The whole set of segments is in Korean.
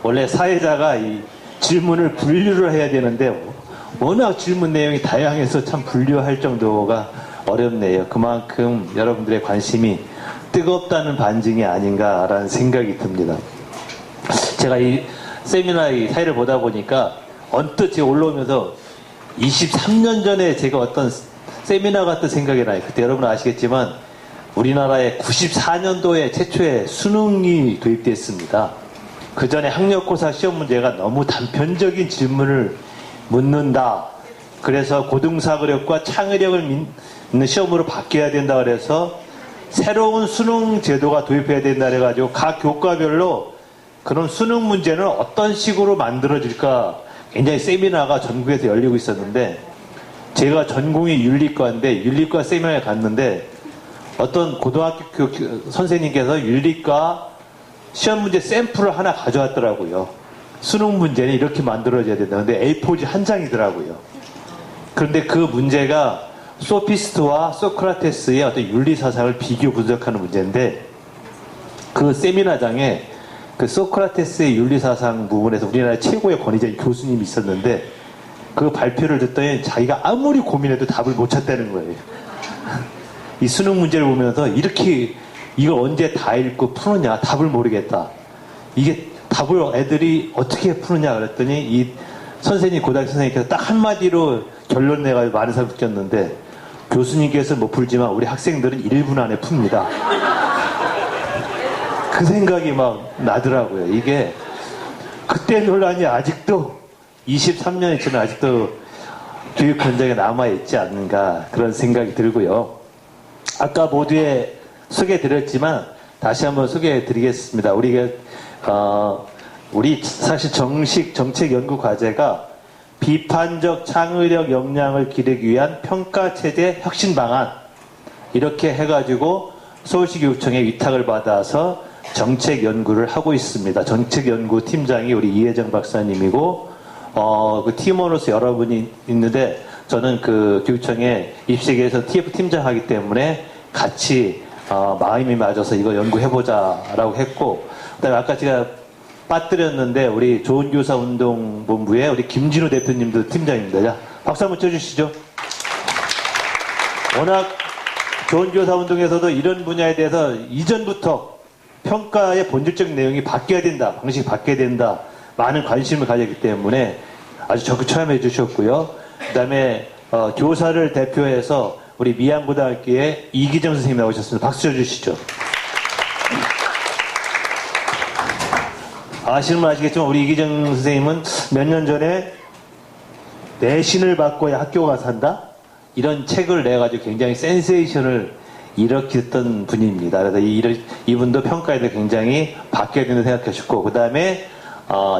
원래 사회자가 이 질문을 분류를 해야 되는데 워낙 질문 내용이 다양해서 참 분류할 정도가 어렵네요. 그만큼 여러분들의 관심이 뜨겁다는 반증이 아닌가라는 생각이 듭니다. 제가 이 세미나 이 사회를 보다 보니까 언뜻 제가 올라오면서 23년 전에 제가 어떤 세미나 같은 생각이 나요. 그때 여러분 아시겠지만 우리나라에 94년도에 최초의 수능이 도입됐습니다. 그 전에 학력고사 시험 문제가 너무 단편적인 질문을 묻는다. 그래서 고등사고력과 창의력을 믿는 시험으로 바뀌어야 된다 그래서 새로운 수능 제도가 도입해야 된다 그래가지고 각 교과별로 그런 수능 문제는 어떤 식으로 만들어질까 굉장히 세미나가 전국에서 열리고 있었는데 제가 전공이 윤리과인데 윤리과 세미나에 갔는데 어떤 고등학교 선생님께서 윤리과 시험 문제 샘플을 하나 가져왔더라고요. 수능 문제는 이렇게 만들어져야 된다. 근데 A4지 한 장이더라고요. 그런데 그 문제가 소피스트와 소크라테스의 어떤 윤리사상을 비교 분석하는 문제인데 그 세미나장에 그 소크라테스의 윤리사상 부분에서 우리나라 최고의 권위자인 교수님이 있었는데 그 발표를 듣더니 자기가 아무리 고민해도 답을 못 찾다는 거예요. 이 수능 문제를 보면서 이렇게 이걸 언제 다 읽고 푸느냐 답을 모르겠다. 이게 답을 애들이 어떻게 푸느냐 그랬더니 이 선생님 고등학교 선생님께서 딱 한마디로 결론 내가지고 많은 사람 느꼈는데 교수님께서 못 풀지만 우리 학생들은 1분 안에 풉니다. 그 생각이 막 나더라고요. 이게 그때 논란이 아직도 23년이 지나 아직도 교육 현장에 남아있지 않는가 그런 생각이 들고요. 아까 모두에 소개해드렸지만 다시 한번 소개해드리겠습니다. 우리 사실 정식 정책 연구 과제가 비판적 창의력 역량을 기르기 위한 평가체제 혁신 방안 이렇게 해가지고 서울시 교육청에 위탁을 받아서 정책 연구를 하고 있습니다. 정책 연구 팀장이 우리 이혜정 박사님이고 그 팀원으로서 여러분이 있는데 저는 그 교육청에 입시계에서 TF 팀장 하기 때문에 같이 마음이 맞아서 이거 연구해보자라고 했고 그다음에 아까 제가 빠뜨렸는데 우리 좋은교사 운동본부의 우리 김진우 대표님도 팀장입니다. 자, 박수 한번 쳐주시죠. 워낙 좋은교사 운동에서도 이런 분야에 대해서 이전부터 평가의 본질적인 내용이 바뀌어야 된다. 방식이 바뀌어야 된다. 많은 관심을 가졌기 때문에 아주 적극 참여해 주셨고요. 그 다음에 교사를 대표해서 우리 미양고등학교의 이기정 선생님 나오셨습니다. 박수 쳐주시죠. 아시는 분 아시겠지만 우리 이기정 선생님은 몇 년 전에 내신을 바꿔야 학교가 산다? 이런 책을 내가지고 굉장히 센세이션을 일으켰던 분입니다. 그래서 이분도 평가에 대해 굉장히 바뀌어야 된다고 생각하셨고 그 다음에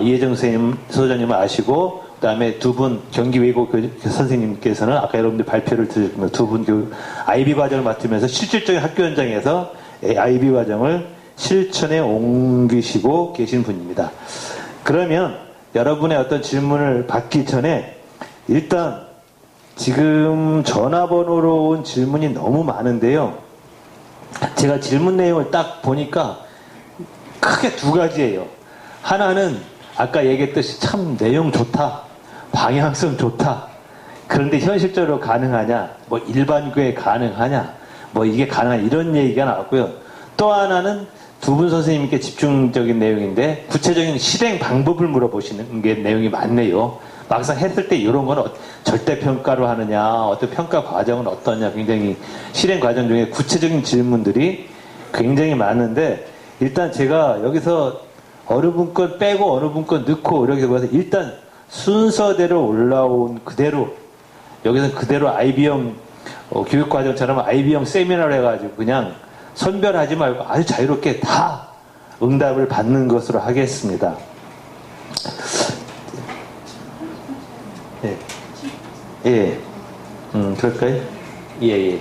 이혜정 선생님, 소장님을 아시고 그 다음에 두 분 경기외고 선생님께서는 아까 여러분들 발표를 들으셨지만 두 분 IB 과정을 맡으면서 실질적인 학교 현장에서 IB 과정을 실천에 옮기시고 계신 분입니다. 그러면 여러분의 어떤 질문을 받기 전에 일단 지금 전화번호로 온 질문이 너무 많은데요. 제가 질문 내용을 딱 보니까 크게 두 가지예요. 하나는 아까 얘기했듯이 참 내용 좋다. 방향성 좋다. 그런데 현실적으로 가능하냐? 뭐 일반교에 가능하냐? 뭐 이게 가능하냐? 이런 얘기가 나왔고요. 또 하나는 두 분 선생님께 집중적인 내용인데 구체적인 실행 방법을 물어보시는 게 내용이 많네요. 막상 했을 때 이런 건 절대평가로 하느냐, 어떤 평가 과정은 어떠냐, 굉장히 실행 과정 중에 구체적인 질문들이 굉장히 많은데 일단 제가 여기서 어느 분 건 빼고 어느 분 건 넣고 이렇게 보면서 일단 순서대로 올라온 그대로 여기서 그대로 IB형 교육과정처럼 IB형 세미나를 해가지고 그냥 선별하지 말고 아주 자유롭게 다 응답을 받는 것으로 하겠습니다. 예. 예. 그럴까요? 예.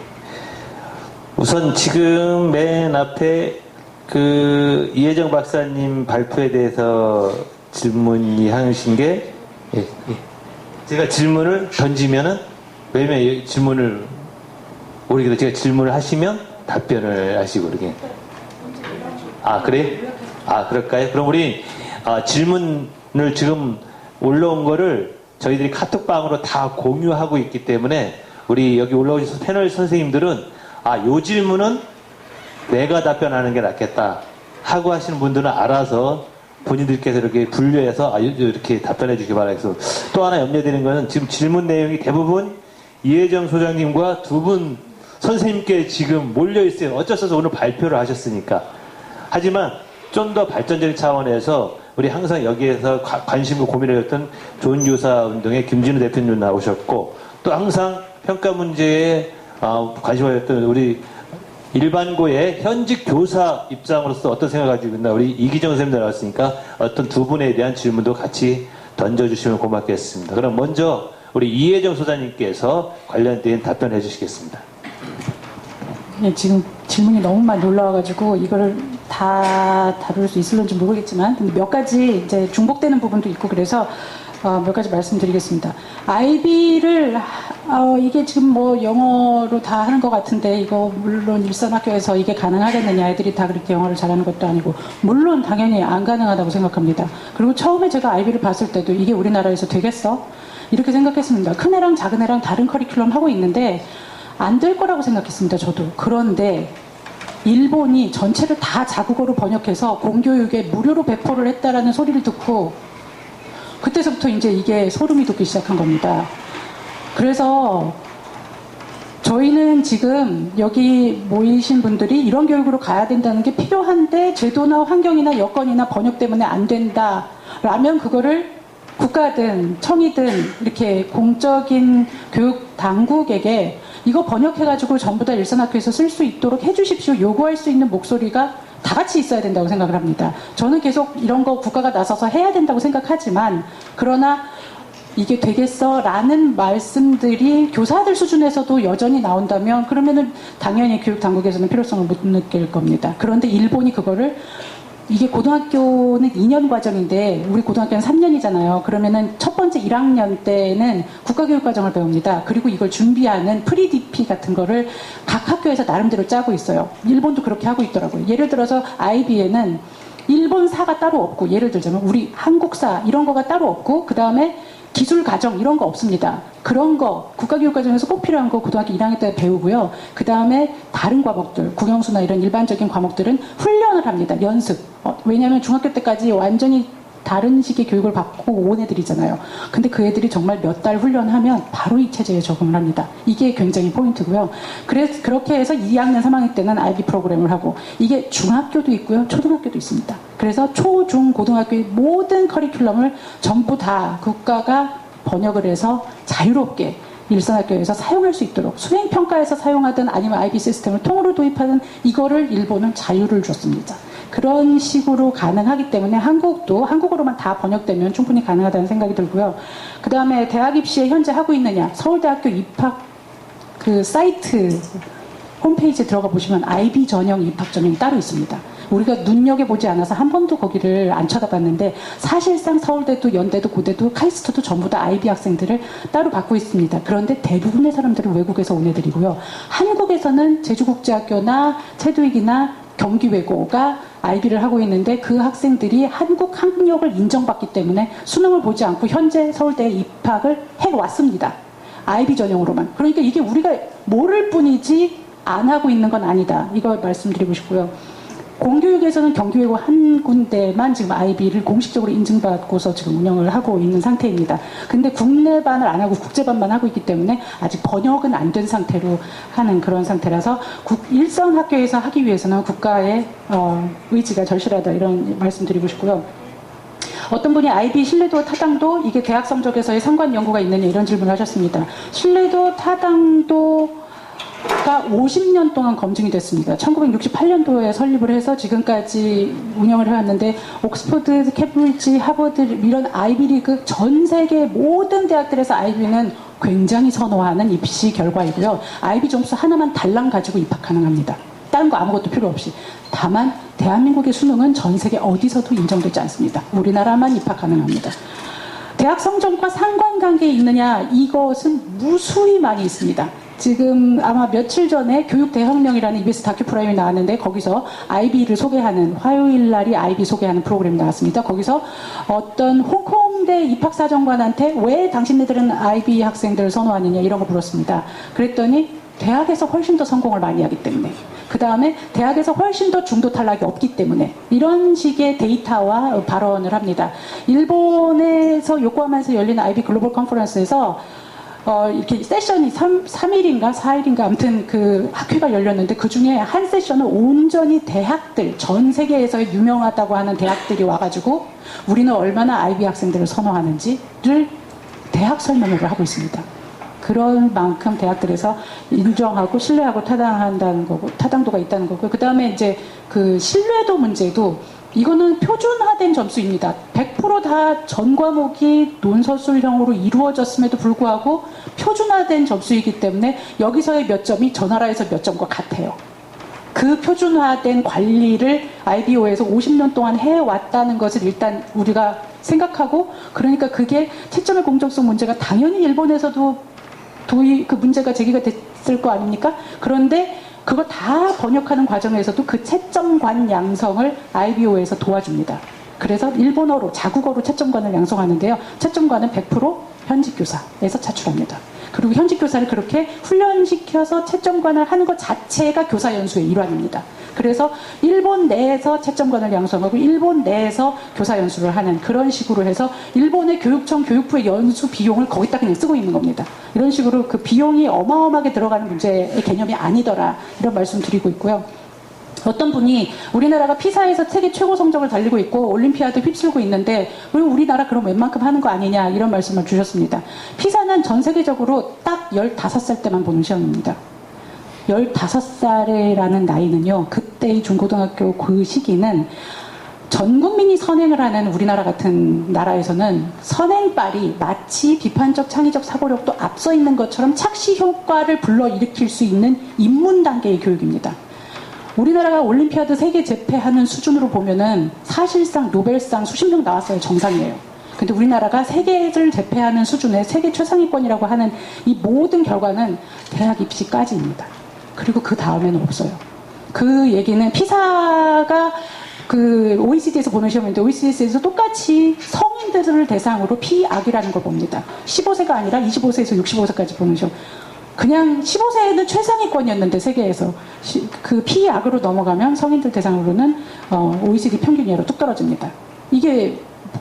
우선 지금 맨 앞에 그 이혜정 박사님 발표에 대해서 질문이 하신 게 제가 질문을 던지면은 왜냐면 질문을 모르겠어요. 제가 질문을 하시면 답변을 하시고 그렇게. 아 그래요? 아 그럴까요? 그럼 우리 질문을 지금 올라온 거를 저희들이 카톡방으로 다 공유하고 있기 때문에 우리 여기 올라오신 패널 선생님들은 요 질문은 내가 답변하는 게 낫겠다 하고 하시는 분들은 알아서 본인들께서 이렇게 분류해서 이렇게 답변해 주시기 바라겠습니다. 또 하나 염려되는 것은 지금 질문 내용이 대부분 이혜정 소장님과 두 분 선생님께 지금 몰려있어요. 어쩔 수 없어 오늘 발표를 하셨으니까. 하지만 좀 더 발전적인 차원에서 우리 항상 여기에서 관심과 고민을 했던 좋은 교사 운동의 김진우 대표님 나오셨고, 또 항상 평가 문제에 관심을 가졌던 우리 일반고의 현직 교사 입장으로서 어떤 생각을 가지고 있나 우리 이기정 선생님 나왔으니까 어떤 두 분에 대한 질문도 같이 던져주시면 고맙겠습니다. 그럼 먼저 우리 이혜정 소장님께서 관련된 답변해 주시겠습니다. 네, 지금 질문이 너무 많이 올라와가지고 이거를 다 다룰 수 있을런지 모르겠지만 근데 몇 가지 이제 중복되는 부분도 있고 그래서 몇 가지 말씀드리겠습니다. IB를 이게 지금 뭐 영어로 다 하는 것 같은데 이거 물론 일선학교에서 이게 가능하겠느냐, 애들이 다 그렇게 영어를 잘하는 것도 아니고 물론 당연히 안 가능하다고 생각합니다. 그리고 처음에 제가 IB를 봤을 때도 이게 우리나라에서 되겠어? 이렇게 생각했습니다. 큰 애랑 작은 애랑 다른 커리큘럼 하고 있는데 안 될 거라고 생각했습니다. 저도. 그런데 일본이 전체를 다 자국어로 번역해서 공교육에 무료로 배포를 했다라는 소리를 듣고 그때서부터 이제 이게 소름이 돋기 시작한 겁니다. 그래서 저희는 지금 여기 모이신 분들이 이런 교육으로 가야 된다는 게 필요한데 제도나 환경이나 여건이나 번역 때문에 안 된다라면 그거를 국가든 청이든 이렇게 공적인 교육 당국에게 이거 번역해가지고 전부 다 일선학교에서 쓸 수 있도록 해주십시오. 요구할 수 있는 목소리가 다 같이 있어야 된다고 생각을 합니다. 저는 계속 이런 거 국가가 나서서 해야 된다고 생각하지만 그러나 이게 되겠어? 라는 말씀들이 교사들 수준에서도 여전히 나온다면 그러면은 당연히 교육당국에서는 필요성을 못 느낄 겁니다. 그런데 일본이 그거를 이게 고등학교는 2년 과정인데 우리 고등학교는 3년이잖아요. 그러면은 첫 번째 1학년 때는 국가교육과정을 배웁니다. 그리고 이걸 준비하는 프리-DP 같은 거를 각 학교에서 나름대로 짜고 있어요. 일본도 그렇게 하고 있더라고요. 예를 들어서 IB에는 일본사가 따로 없고 예를 들자면 우리 한국사 이런 거가 따로 없고 그 다음에 기술과정 이런 거 없습니다. 그런 거 국가교육과정에서 꼭 필요한 거 고등학교 1학년 때 배우고요. 그 다음에 다른 과목들 국영수나 이런 일반적인 과목들은 훈련을 합니다. 연습. 왜냐하면 중학교 때까지 완전히 다른 식의 교육을 받고 온 애들이잖아요. 근데 그 애들이 정말 몇 달 훈련하면 바로 이 체제에 적응을 합니다. 이게 굉장히 포인트고요. 그래서 그렇게 해서 2학년, 3학년 때는 IB 프로그램을 하고 이게 중학교도 있고요. 초등학교도 있습니다. 그래서 초, 중, 고등학교의 모든 커리큘럼을 전부 다 국가가 번역을 해서 자유롭게 일선학교에서 사용할 수 있도록 수행평가에서 사용하든 아니면 IB 시스템을 통으로 도입하든 이거를 일본은 자유를 줬습니다. 그런 식으로 가능하기 때문에 한국도 한국어로만 다 번역되면 충분히 가능하다는 생각이 들고요. 그 다음에 대학 입시에 현재 하고 있느냐 서울대학교 입학 그 사이트 홈페이지에 들어가 보시면 IB 전형 입학 전형이 따로 있습니다. 우리가 눈여겨보지 않아서 한 번도 거기를 안 쳐다봤는데 사실상 서울대도 연대도 고대도 카이스트도 전부 다 IB 학생들을 따로 받고 있습니다. 그런데 대부분의 사람들은 외국에서 온 애들이고요. 한국에서는 제주국제학교나 체두익이나 경기외고가 IB를 하고 있는데 그 학생들이 한국 학력을 인정받기 때문에 수능을 보지 않고 현재 서울대에 입학을 해왔습니다. IB 전형으로만. 그러니까 이게 우리가 모를 뿐이지 안 하고 있는 건 아니다. 이거 말씀드리고 싶고요. 공교육에서는 경기외고 한 군데만 지금 IB를 공식적으로 인증받고서 지금 운영을 하고 있는 상태입니다. 근데 국내반을 안 하고 국제반만 하고 있기 때문에 아직 번역은 안 된 상태로 하는 그런 상태라서 일선 학교에서 하기 위해서는 국가의 의지가 절실하다 이런 말씀드리고 싶고요. 어떤 분이 IB 신뢰도 타당도 이게 대학 성적에서의 상관 연구가 있느냐 이런 질문을 하셨습니다. 신뢰도 타당도 가 50년 동안 검증이 됐습니다. 1968년도에 설립을 해서 지금까지 운영을 해왔는데 옥스퍼드, 캠브리지, 하버드 이런 아이비리그 전 세계 모든 대학들에서 IB는 굉장히 선호하는 입시 결과이고요. IB 점수 하나만 달랑 가지고 입학 가능합니다. 다른 거 아무것도 필요 없이. 다만 대한민국의 수능은 전 세계 어디서도 인정되지 않습니다. 우리나라만 입학 가능합니다. 대학 성적과 상관관계에 있느냐 이것은 무수히 많이 있습니다. 지금 아마 며칠 전에 교육대혁명이라는 EBS 다큐 프로그램이 나왔는데 거기서 IB를 소개하는 화요일 날이 IB 소개하는 프로그램이 나왔습니다. 거기서 어떤 홍콩대 입학사정관한테 왜 당신네들은 IB 학생들을 선호하느냐 이런 거 물었습니다. 그랬더니 대학에서 훨씬 더 성공을 많이 하기 때문에 그 다음에 대학에서 훨씬 더 중도 탈락이 없기 때문에 이런 식의 데이터와 발언을 합니다. 일본에서 요코하마에서 열린 IB 글로벌 컨퍼런스에서 이렇게 세션이 3일인가 4일인가 아무튼 그 학회가 열렸는데 그 중에 한 세션은 온전히 대학들 전 세계에서 유명하다고 하는 대학들이 와가지고 우리는 얼마나 IB 학생들을 선호하는지를 대학 설명회를 하고 있습니다. 그런 만큼 대학들에서 인정하고 신뢰하고 타당한다는 거고 타당도가 있다는 거고 그 다음에 이제 그 신뢰도 문제도 이거는 표준화된 점수입니다. 100% 다 전 과목이 논서술형으로 이루어졌음에도 불구하고 표준화된 점수이기 때문에 여기서의 몇 점이 저 나라에서 몇 점과 같아요. 그 표준화된 관리를 IBO에서 50년 동안 해왔다는 것을 일단 우리가 생각하고 그러니까 그게 채점의 공정성 문제가 당연히 일본에서도 그 문제가 제기가 됐을 거 아닙니까? 그런데 그거 다 번역하는 과정에서도 그 채점관 양성을 IBO에서 도와줍니다. 그래서 일본어로 자국어로 채점관을 양성하는데요. 채점관은 100% 현직 교사에서 차출합니다. 그리고 현직 교사를 그렇게 훈련시켜서 채점관을 하는 것 자체가 교사 연수의 일환입니다. 그래서 일본 내에서 채점관을 양성하고 일본 내에서 교사 연수를 하는 그런 식으로 해서 일본의 교육청 교육부의 연수 비용을 거기다 그냥 쓰고 있는 겁니다. 이런 식으로 그 비용이 어마어마하게 들어가는 문제의 개념이 아니더라 이런 말씀 드리고 있고요. 어떤 분이 우리나라가 피사에서 세계 최고 성적을 달리고 있고 올림피아드 휩쓸고 있는데 왜 우리나라 그럼 웬만큼 하는 거 아니냐 이런 말씀을 주셨습니다. 피사는 전 세계적으로 딱 15살 때만 보는 시험입니다. 15살이라는 나이는요. 그때의 중고등학교 그 시기는 전 국민이 선행을 하는 우리나라 같은 나라에서는 선행빨이 마치 비판적 창의적 사고력도 앞서 있는 것처럼 착시 효과를 불러일으킬 수 있는 입문 단계의 교육입니다. 우리나라가 올림피아드 세계 제패하는 수준으로 보면은 사실상 노벨상 수십 명 나왔어요. 정상이에요. 근데 우리나라가 세계를 제패하는 수준의 세계 최상위권이라고 하는 이 모든 결과는 대학 입시까지입니다. 그리고 그 다음에는 없어요. 그 얘기는 피사가 그 OECD에서 보는 시험인데 OECD에서 똑같이 성인들을 대상으로 피악이라는 걸 봅니다. 15세가 아니라 25세에서 65세까지 보는 시험. 그냥 15세는 최상위권이었는데 세계에서 그 피악으로 넘어가면 성인들 대상으로는 OECD 평균이하로 뚝 떨어집니다. 이게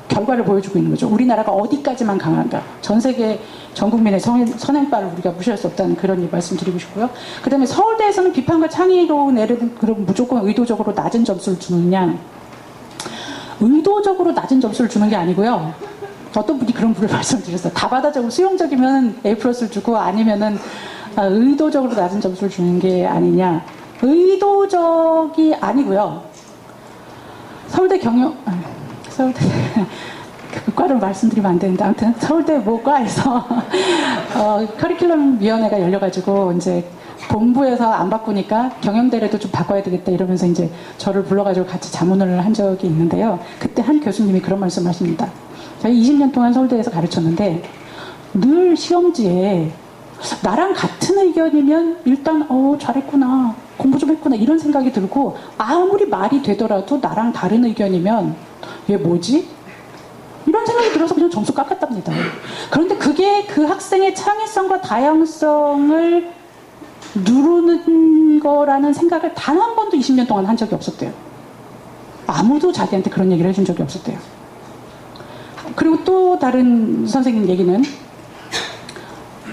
결과를 보여주고 있는 거죠. 우리나라가 어디까지만 강한가. 전 세계 전 국민의 선행빨을 우리가 무시할 수 없다는 그런 말씀 드리고 싶고요. 그 다음에 서울대에서는 비판과 창의로 내는 그럼 무조건 의도적으로 낮은 점수를 주느냐. 의도적으로 낮은 점수를 주는 게 아니고요. 어떤 분이 그런 분을 말씀드렸어요. 다반화적으로 수용적이면 A 플러스를 주고 아니면은 의도적으로 낮은 점수를 주는 게 아니냐. 의도적이 아니고요. 서울대 그 과를 말씀드리면 안 되는데 아무튼 서울대 모과에서 커리큘럼 위원회가 열려가지고 이제 본부에서 안 바꾸니까 경영대래도 좀 바꿔야 되겠다 이러면서 이제 저를 불러가지고 같이 자문을 한 적이 있는데요. 그때 한 교수님이 그런 말씀하십니다. 저희 20년 동안 서울대에서 가르쳤는데 늘 시험지에 나랑 같은 의견이면 일단 잘했구나 공부 좀 했구나 이런 생각이 들고 아무리 말이 되더라도 나랑 다른 의견이면 얘 뭐지? 이런 생각이 들어서 그냥 점수 깎았답니다. 그런데 그게 그 학생의 창의성과 다양성을 누르는 거라는 생각을 단 한 번도 20년 동안 한 적이 없었대요. 아무도 자기한테 그런 얘기를 해준 적이 없었대요. 그리고 또 다른 선생님 얘기는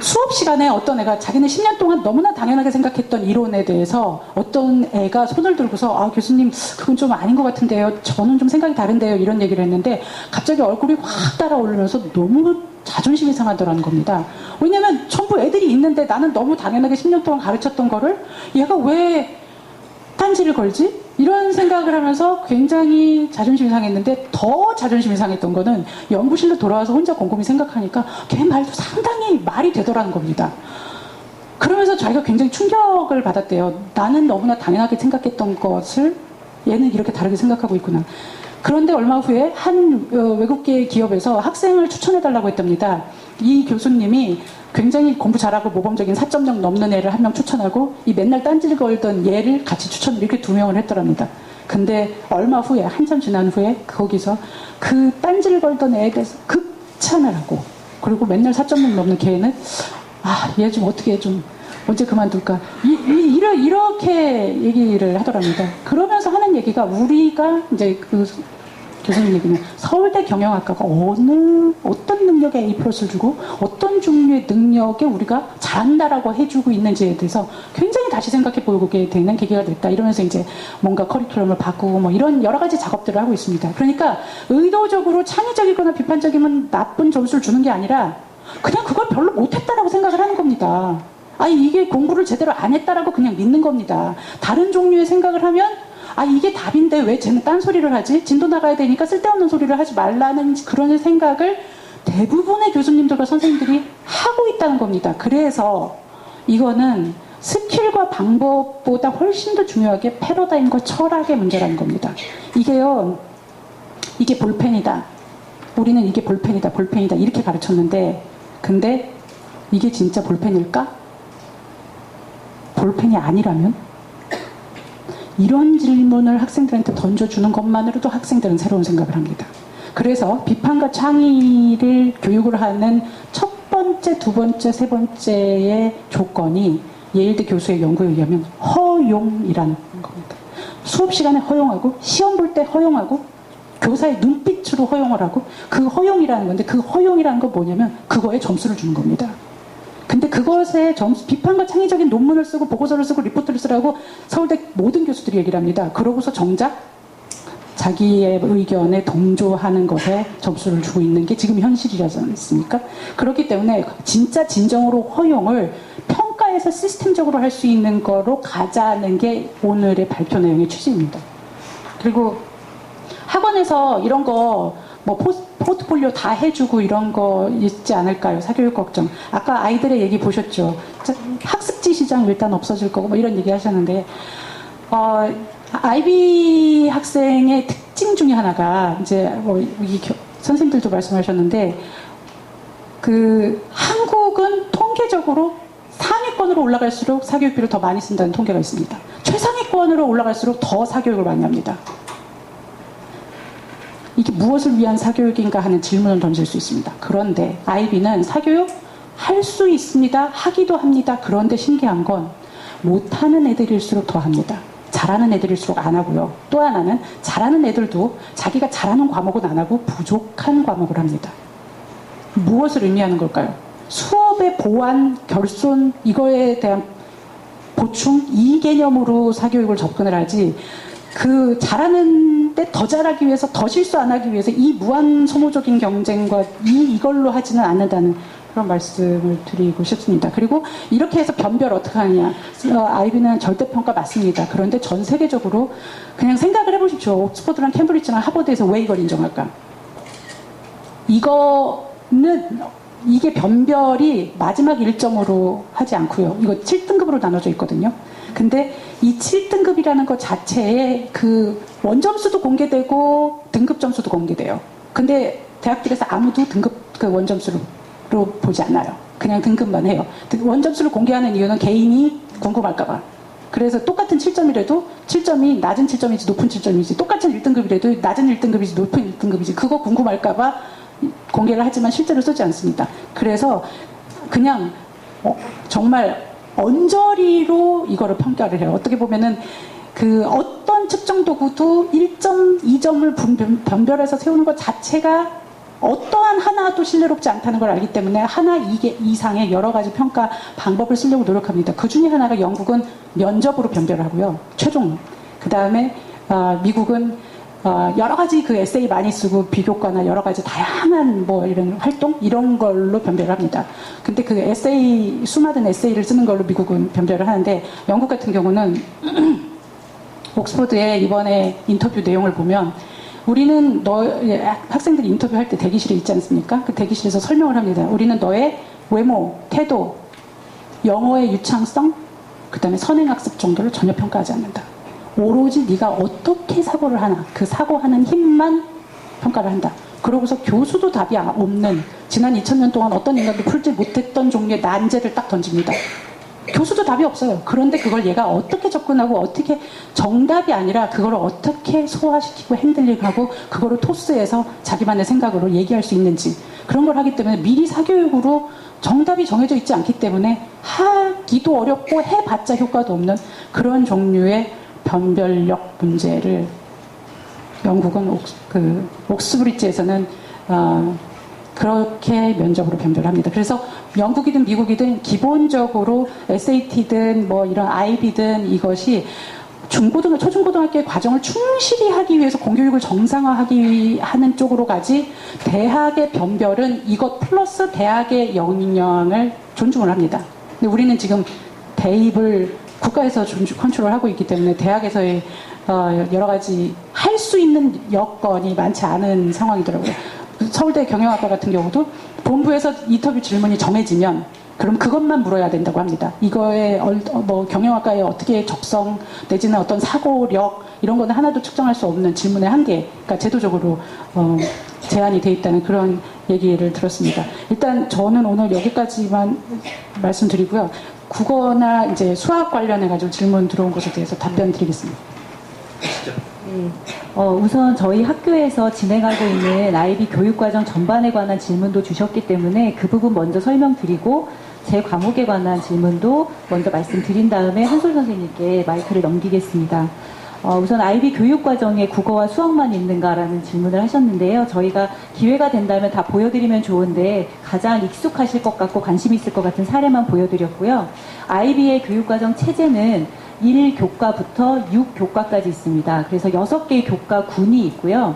수업 시간에 어떤 애가 자기는 10년 동안 너무나 당연하게 생각했던 이론에 대해서 어떤 애가 손을 들고서 교수님 그건 좀 아닌 것 같은데요. 저는 좀 생각이 다른데요. 이런 얘기를 했는데 갑자기 얼굴이 확 달아오르면서 너무 자존심이 상하더라는 겁니다. 왜냐면 전부 애들이 있는데 나는 너무 당연하게 10년 동안 가르쳤던 거를 얘가 왜 딴지를 걸지? 이런 생각을 하면서 굉장히 자존심이 상했는데 더 자존심이 상했던 거는 연구실로 돌아와서 혼자 곰곰이 생각하니까 걔 말도 상당히 말이 되더라는 겁니다. 그러면서 자기가 굉장히 충격을 받았대요. 나는 너무나 당연하게 생각했던 것을 얘는 이렇게 다르게 생각하고 있구나. 그런데 얼마 후에 한 외국계 기업에서 학생을 추천해달라고 했답니다. 이 교수님이 굉장히 공부 잘하고 모범적인 4.0 넘는 애를 한 명 추천하고 이 맨날 딴지를 걸던 얘를 같이 추천을 이렇게 2명을 했더랍니다. 근데 얼마 후에 한참 지난 후에 거기서 그 딴지를 걸던 애에 대해서 극찬을 하고 그리고 맨날 4.0 넘는 걔는 얘 좀 어떻게 좀 언제 그만둘까 이렇게 얘기를 하더랍니다. 그러면서 하는 얘기가 우리가 이제 그 교수님 얘기는 서울대 경영학과가 어떤 능력에 A+를 주고 어떤 종류의 능력에 우리가 잘한다라고 해주고 있는지에 대해서 굉장히 다시 생각해 보게 되는 계기가 됐다. 이러면서 이제 뭔가 커리큘럼을 바꾸고 뭐 이런 여러 가지 작업들을 하고 있습니다. 그러니까 의도적으로 창의적이거나 비판적이면 나쁜 점수를 주는 게 아니라 그냥 그걸 별로 못했다라고 생각을 하는 겁니다. 이게 공부를 제대로 안 했다라고 그냥 믿는 겁니다. 다른 종류의 생각을 하면 이게 답인데 왜 쟤는 딴소리를 하지? 진도 나가야 되니까 쓸데없는 소리를 하지 말라는 그런 생각을 대부분의 교수님들과 선생님들이 하고 있다는 겁니다. 그래서 이거는 스킬과 방법보다 훨씬 더 중요하게 패러다임과 철학의 문제라는 겁니다. 이게 볼펜이다. 우리는 이게 볼펜이다 이렇게 가르쳤는데 근데 이게 진짜 볼펜일까? 볼펜이 아니라면? 이런 질문을 학생들한테 던져주는 것만으로도 학생들은 새로운 생각을 합니다. 그래서 비판과 창의를 교육을 하는 첫 번째, 두 번째, 세 번째의 조건이 예일대 교수의 연구에 의하면 허용이라는 겁니다. 수업 시간에 허용하고 시험 볼 때 허용하고 교사의 눈빛으로 허용을 하고 그 허용이라는 건데 그 허용이라는 건 뭐냐면 그거에 점수를 주는 겁니다. 근데 그것에 비판과 창의적인 논문을 쓰고 보고서를 쓰고 리포트를 쓰라고 서울대 모든 교수들이 얘기를 합니다. 그러고서 정작 자기의 의견에 동조하는 것에 점수를 주고 있는 게 지금 현실이라지 않습니까? 그렇기 때문에 진짜 진정으로 허용을 평가에서 시스템적으로 할 수 있는 거로 가자는 게 오늘의 발표 내용의 취지입니다. 그리고 학원에서 이런 거 뭐 포트폴리오 다 해주고 이런 거 있지 않을까요? 사교육 걱정. 아까 아이들의 얘기 보셨죠? 학습지 시장 일단 없어질 거고 뭐 이런 얘기 하셨는데 IB 학생의 특징 중에 하나가 이제 선생님들도 말씀하셨는데 그 한국은 통계적으로 상위권으로 올라갈수록 사교육비를 더 많이 쓴다는 통계가 있습니다. 최상위권으로 올라갈수록 더 사교육을 많이 합니다. 이게 무엇을 위한 사교육인가 하는 질문을 던질 수 있습니다. 그런데 IB는 사교육 할 수 있습니다. 하기도 합니다. 그런데 신기한 건 못하는 애들일수록 더 합니다. 잘하는 애들일수록 안 하고요. 또 하나는 잘하는 애들도 자기가 잘하는 과목은 안 하고 부족한 과목을 합니다. 무엇을 의미하는 걸까요? 수업의 보완, 결손 이거에 대한 보충 이 개념으로 사교육을 접근을 하지 그 잘하는데 더 잘하기 위해서 더 실수 안 하기 위해서 이 무한 소모적인 경쟁과 이걸로 하지는 않는다는 그런 말씀을 드리고 싶습니다. 그리고 이렇게 해서 변별 어떻게 하느냐. IB는 절대평가 맞습니다. 그런데 전 세계적으로 그냥 생각을 해보십시오. 옥스퍼드랑 캠브리지랑 하버드에서 왜 이걸 인정할까? 이게 변별이 마지막 1점으로 하지 않고요. 이거 7등급으로 나눠져 있거든요. 근데 이 7등급이라는 것 자체에 그 원점수도 공개되고 등급 점수도 공개돼요. 근데 대학들에서 아무도 등급 그 원점수로 보지 않아요. 그냥 등급만 해요. 원점수를 공개하는 이유는 개인이 궁금할까봐. 그래서 똑같은 7점이라도 7점이 낮은 7점인지 높은 7점인지 똑같은 1등급이라도 낮은 1등급인지 높은 1등급인지 그거 궁금할까봐 공개를 하지만 실제로 쓰지 않습니다. 그래서 그냥 정말 언저리로 이거를 평가를 해요. 어떻게 보면은 그 어떤 측정 도구도 1점, 2점을 변별해서 세우는 것 자체가 어떠한 하나도 신뢰롭지 않다는 걸 알기 때문에 하나 이상의 여러 가지 평가 방법을 쓰려고 노력합니다. 그 중에 하나가 영국은 면접으로 변별을 하고요. 최종. 그 다음에 미국은 여러 가지 그 에세이 많이 쓰고 비교과나 여러 가지 다양한 뭐 이런 활동 이런 걸로 변별을 합니다. 근데 그 에세이 수많은 에세이를 쓰는 걸로 미국은 변별을 하는데 영국 같은 경우는 옥스퍼드의 이번에 인터뷰 내용을 보면 우리는 학생들이 인터뷰할 때 대기실에 있지 않습니까? 그 대기실에서 설명을 합니다. 우리는 너의 외모, 태도, 영어의 유창성, 그 다음에 선행학습 정도를 전혀 평가하지 않는다. 오로지 네가 어떻게 사고를 하나 그 사고하는 힘만 평가를 한다. 그러고서 교수도 답이 없는, 지난 2000년 동안 어떤 인간도 풀지 못했던 종류의 난제를 딱 던집니다. 교수도 답이 없어요. 그런데 그걸 얘가 어떻게 접근하고, 어떻게, 정답이 아니라 그걸 어떻게 소화시키고 핸들링하고 그거를 토스해서 자기만의 생각으로 얘기할 수 있는지, 그런 걸 하기 때문에 미리 사교육으로 정답이 정해져 있지 않기 때문에 하기도 어렵고 해봤자 효과도 없는 그런 종류의 변별력 문제를 영국은 옥스브리지에서는 그렇게 면접으로 변별합니다. 그래서 영국이든 미국이든 기본적으로 SAT든 뭐 이런 IB든 이것이 초중고등학교의 과정을 충실히 하기 위해서 공교육을 정상화하기 하는 쪽으로 가지, 대학의 변별은 이것 플러스 대학의 영향을 존중을 합니다. 근데 우리는 지금 대입을 국가에서 컨트롤하고 있기 때문에 대학에서의 여러 가지 할 수 있는 여건이 많지 않은 상황이더라고요. 서울대 경영학과 같은 경우도 본부에서 인터뷰 질문이 정해지면 그럼 그것만 물어야 된다고 합니다. 이거에 뭐 경영학과에 어떻게 적성 내지는 어떤 사고력 이런 거는 하나도 측정할 수 없는 질문의 한계가 제도적으로 제한이 돼 있다는 그런 얘기를 들었습니다. 일단 저는 오늘 여기까지만 말씀드리고요. 국어나 이제 수학 관련해가지고 질문 들어온 것에 대해서 답변 드리겠습니다. 네. 우선 저희 학교에서 진행하고 있는 IB 교육과정 전반에 관한 질문도 주셨기 때문에 그 부분 먼저 설명드리고 제 과목에 관한 질문도 먼저 말씀드린 다음에 한솔 선생님께 마이크를 넘기겠습니다. 우선 IB 교육과정에 국어와 수학만 있는가라는 질문을 하셨는데요. 저희가 기회가 된다면 다 보여드리면 좋은데 가장 익숙하실 것 같고 관심 있을 것 같은 사례만 보여드렸고요. IB의 교육과정 체제는 1교과부터 6교과까지 있습니다. 그래서 6개의 교과군이 있고요.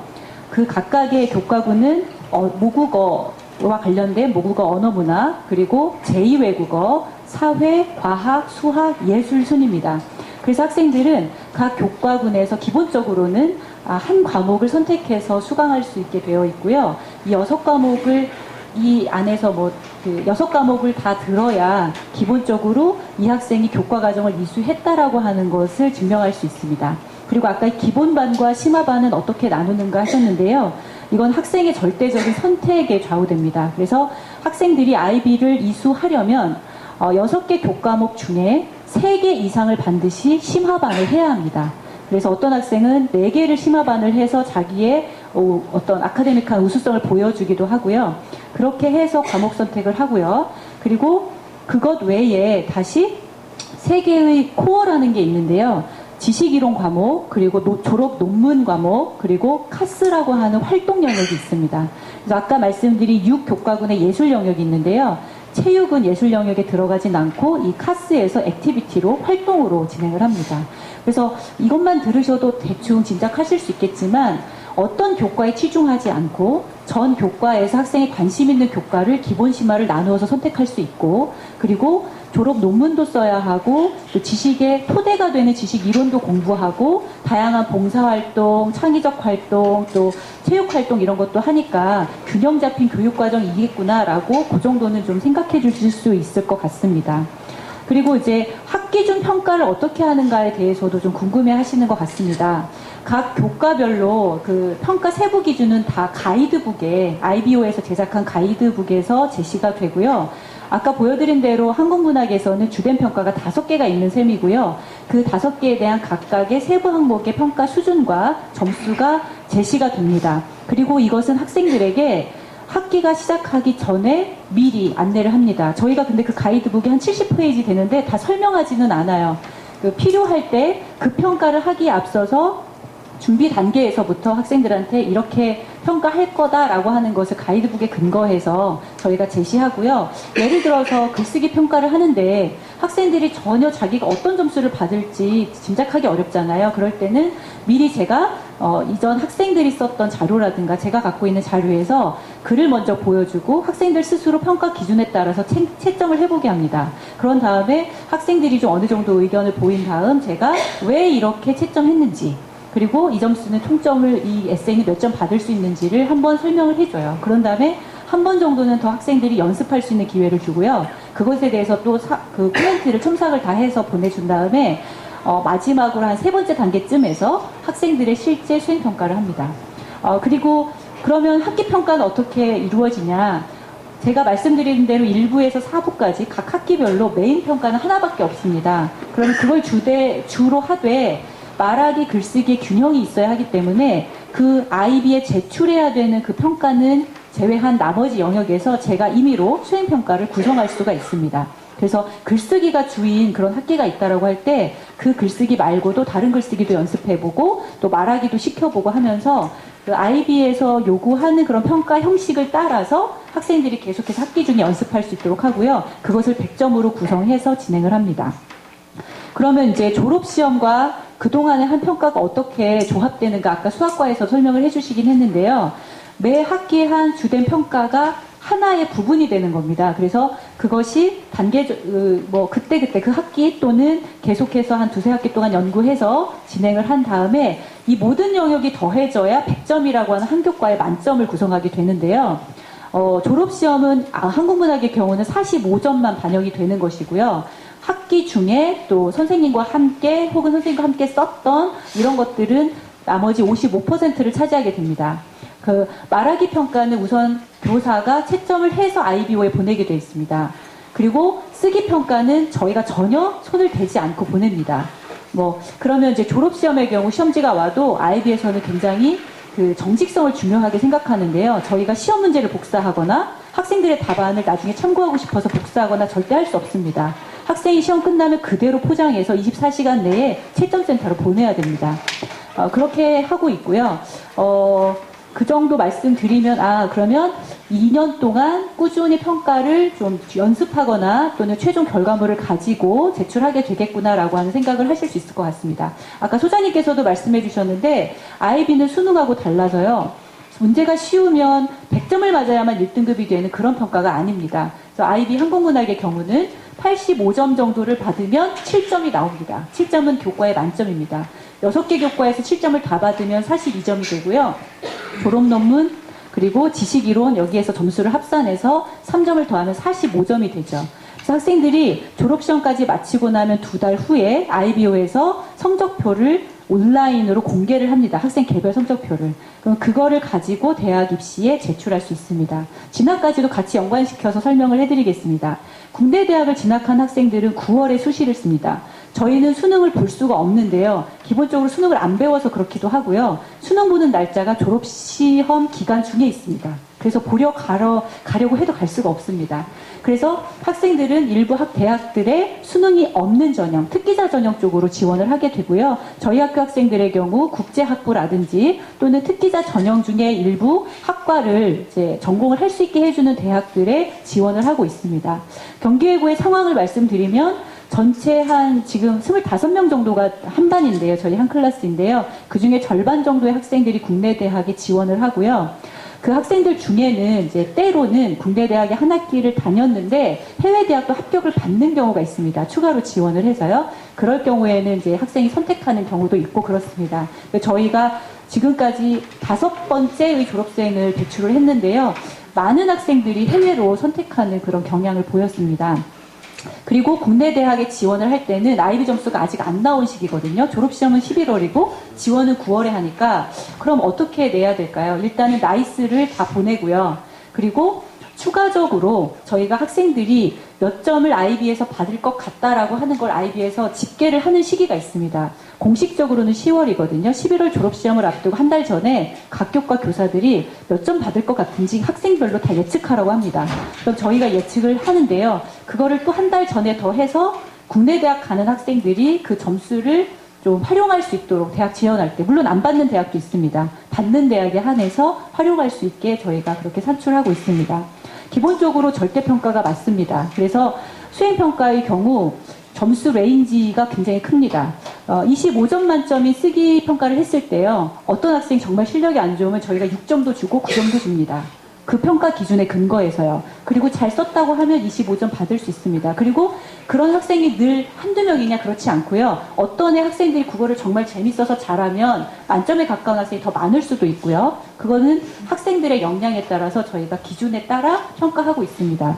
그 각각의 교과군은 모국어와 관련된 모국어 언어문화, 그리고 제2외국어, 사회, 과학, 수학, 예술 순입니다. 그래서 학생들은 각 교과군에서 기본적으로는 한 과목을 선택해서 수강할 수 있게 되어 있고요. 이 6과목을 이 안에서 6과목을 다 들어야 기본적으로 이 학생이 교과과정을 이수했다라고 하는 것을 증명할 수 있습니다. 그리고 아까 기본반과 심화반은 어떻게 나누는가 하셨는데요. 이건 학생의 절대적인 선택에 좌우됩니다. 그래서 학생들이 IB를 이수하려면 6개 교과목 중에 3개 이상을 반드시 심화반을 해야 합니다. 그래서 어떤 학생은 4개를 심화반을 해서 자기의 어떤 아카데믹한 우수성을 보여주기도 하고요. 그렇게 해서 과목 선택을 하고요. 그리고 그것 외에 다시 3개의 코어라는 게 있는데요. 지식이론 과목, 그리고 졸업 논문 과목, 그리고 카스라고 하는 활동 영역이 있습니다. 그래서 아까 말씀드린 6교과군의 예술 영역이 있는데요. 체육은 예술 영역에 들어가진 않고 이 카스에서 액티비티로 활동으로 진행을 합니다. 그래서 이것만 들으셔도 대충 짐작하실 수 있겠지만 어떤 교과에 치중하지 않고 전 교과에서 학생이 관심 있는 교과를 기본 심화를 나누어서 선택할 수 있고, 그리고 졸업 논문도 써야 하고 또 지식의 토대가 되는 지식 이론도 공부하고 다양한 봉사활동, 창의적 활동, 또 체육활동 이런 것도 하니까 균형 잡힌 교육과정이겠구나라고 그 정도는 좀 생각해 주실 수 있을 것 같습니다. 그리고 이제 학기중 평가를 어떻게 하는가에 대해서도 좀 궁금해 하시는 것 같습니다. 각 교과별로 그 평가 세부 기준은 다 가이드북에, IBO에서 제작한 가이드북에서 제시가 되고요. 아까 보여드린 대로 한국문학에서는 주된 평가가 5개가 있는 셈이고요. 그 5개에 대한 각각의 세부 항목의 평가 수준과 점수가 제시가 됩니다. 그리고 이것은 학생들에게 학기가 시작하기 전에 미리 안내를 합니다. 저희가 근데 그 가이드북이 한 70페이지 되는데 다 설명하지는 않아요. 필요할 때 그 평가를 하기에 앞서서 준비 단계에서부터 학생들한테 이렇게 평가할 거다라고 하는 것을 가이드북에 근거해서 저희가 제시하고요. 예를 들어서 글쓰기 평가를 하는데 학생들이 전혀 자기가 어떤 점수를 받을지 짐작하기 어렵잖아요. 그럴 때는 미리 제가 이전 학생들이 썼던 자료라든가 제가 갖고 있는 자료에서 글을 먼저 보여주고 학생들 스스로 평가 기준에 따라서 채점을 해보게 합니다. 그런 다음에 학생들이 좀 어느 정도 의견을 보인 다음 제가 왜 이렇게 채점했는지, 그리고 이 점수는 총점을 이 에세이는 몇 점 받을 수 있는지를 한번 설명을 해줘요. 그런 다음에 한 번 정도는 더 학생들이 연습할 수 있는 기회를 주고요. 그것에 대해서 또 그 코멘트를 첨삭을 다 해서 보내준 다음에 마지막으로 한 3번째 단계쯤에서 학생들의 실제 수행평가를 합니다. 그리고 그러면 학기 평가는 어떻게 이루어지냐? 제가 말씀드린 대로 1부에서 4부까지 각 학기별로 메인 평가는 하나밖에 없습니다. 그러면 그걸 주로 하되 말하기, 글쓰기의 균형이 있어야 하기 때문에 그 아이비에 제출해야 되는 그 평가는 제외한 나머지 영역에서 제가 임의로 수행평가를 구성할 수가 있습니다. 그래서 글쓰기가 주인 그런 학기가 있다라고 할 때 그 글쓰기 말고도 다른 글쓰기도 연습해보고 또 말하기도 시켜보고 하면서 그 아이비에서 요구하는 그런 평가 형식을 따라서 학생들이 계속해서 학기 중에 연습할 수 있도록 하고요. 그것을 100점으로 구성해서 진행을 합니다. 그러면 이제 졸업시험과 그동안의 한 평가가 어떻게 조합되는가 아까 수학과에서 설명을 해주시긴 했는데요. 매 학기에 한 주된 평가가 하나의 부분이 되는 겁니다. 그래서 그것이 그때 그 학기 또는 계속해서 한 두세 학기 동안 연구해서 진행을 한 다음에 이 모든 영역이 더해져야 100점이라고 하는 한 교과의 만점을 구성하게 되는데요. 졸업시험은 한국문학의 경우는 45점만 반영이 되는 것이고요. 학기 중에 또 선생님과 함께 혹은 선생님과 함께 썼던 이런 것들은 나머지 55%를 차지하게 됩니다. 그 말하기 평가는 우선 교사가 채점을 해서 아이비오에 보내게 되어 있습니다. 그리고 쓰기 평가는 저희가 전혀 손을 대지 않고 보냅니다. 그러면 이제 졸업시험의 경우 시험지가 와도 아이비에서는 굉장히 그 정직성을 중요하게 생각하는데요. 저희가 시험 문제를 복사하거나 학생들의 답안을 나중에 참고하고 싶어서 복사하거나 절대 할 수 없습니다. 학생이 시험 끝나면 그대로 포장해서 24시간 내에 채점센터로 보내야 됩니다. 그렇게 하고 있고요. 그 정도 말씀드리면 그러면 2년 동안 꾸준히 평가를 좀 연습하거나 또는 최종 결과물을 가지고 제출하게 되겠구나라고 하는 생각을 하실 수 있을 것 같습니다. 아까 소장님께서도 말씀해 주셨는데 아이비는 수능하고 달라서요. 문제가 쉬우면 100점을 맞아야만 1등급이 되는 그런 평가가 아닙니다. 그래서 아이비 한국문학의 경우는 85점 정도를 받으면 7점이 나옵니다. 7점은 교과의 만점입니다. 6개 교과에서 7점을 다 받으면 42점이 되고요. 졸업논문 그리고 지식이론 여기에서 점수를 합산해서 3점을 더하면 45점이 되죠. 그래서 학생들이 졸업시험까지 마치고 나면 2달 후에 아이비오에서 성적표를 온라인으로 공개를 합니다. 학생 개별 성적표를. 그럼 그거를 가지고 대학 입시에 제출할 수 있습니다. 진학까지도 같이 연관시켜서 설명을 해드리겠습니다. 국내 대학을 진학한 학생들은 9월에 수시를 씁니다. 저희는 수능을 볼 수가 없는데요. 기본적으로 수능을 안 배워서 그렇기도 하고요. 수능 보는 날짜가 졸업시험 기간 중에 있습니다. 그래서 가려고 해도 갈 수가 없습니다. 그래서 학생들은 일부 대학들의 수능이 없는 전형, 특기자 전형 쪽으로 지원을 하게 되고요. 저희 학교 학생들의 경우 국제학부라든지 또는 특기자 전형 중에 일부 학과를 이제 전공을 할 수 있게 해주는 대학들에 지원을 하고 있습니다. 경기외고의 상황을 말씀드리면 전체 지금 25명 정도가 한 반인데요. 저희 한 클래스인데요. 그 중에 절반 정도의 학생들이 국내 대학에 지원을 하고요. 그 학생들 중에는 이제 때로는 국내 대학에 한 학기를 다녔는데 해외 대학도 합격을 받는 경우가 있습니다. 추가로 지원을 해서요. 그럴 경우에는 이제 학생이 선택하는 경우도 있고 그렇습니다. 저희가 지금까지 5번째의 졸업생을 배출을 했는데요. 많은 학생들이 해외로 선택하는 그런 경향을 보였습니다. 그리고 국내 대학에 지원을 할 때는 아이비 점수가 아직 안 나온 시기거든요. 졸업시험은 11월이고 지원은 9월에 하니까 그럼 어떻게 내야 될까요? 일단은 나이스를 다 보내고요. 그리고 추가적으로 저희가 학생들이 몇 점을 아이비에서 받을 것 같다라고 하는 걸 아이비에서 집계를 하는 시기가 있습니다. 공식적으로는 10월이거든요. 11월 졸업시험을 앞두고 한 달 전에 각 교과 교사들이 몇 점 받을 것 같은지 학생별로 다 예측하라고 합니다. 그럼 저희가 예측을 하는데요. 그거를 또 한 달 전에 더 해서 국내 대학 가는 학생들이 그 점수를 좀 활용할 수 있도록 대학 지원할 때, 물론 안 받는 대학도 있습니다. 받는 대학에 한해서 활용할 수 있게 저희가 그렇게 산출하고 있습니다. 기본적으로 절대평가가 맞습니다. 그래서 수행평가의 경우 점수 레인지가 굉장히 큽니다. 25점 만점인 쓰기 평가를 했을 때요. 어떤 학생이 정말 실력이 안 좋으면 저희가 6점도 주고 9점도 줍니다. 그 평가 기준에 근거해서요. 그리고 잘 썼다고 하면 25점 받을 수 있습니다. 그리고 그런 학생이 늘 한두 명이냐 그렇지 않고요. 어떤 애 학생들이 국어를 정말 재밌어서 잘하면 만점에 가까운 학생이 더 많을 수도 있고요. 그거는 학생들의 역량에 따라서 저희가 기준에 따라 평가하고 있습니다.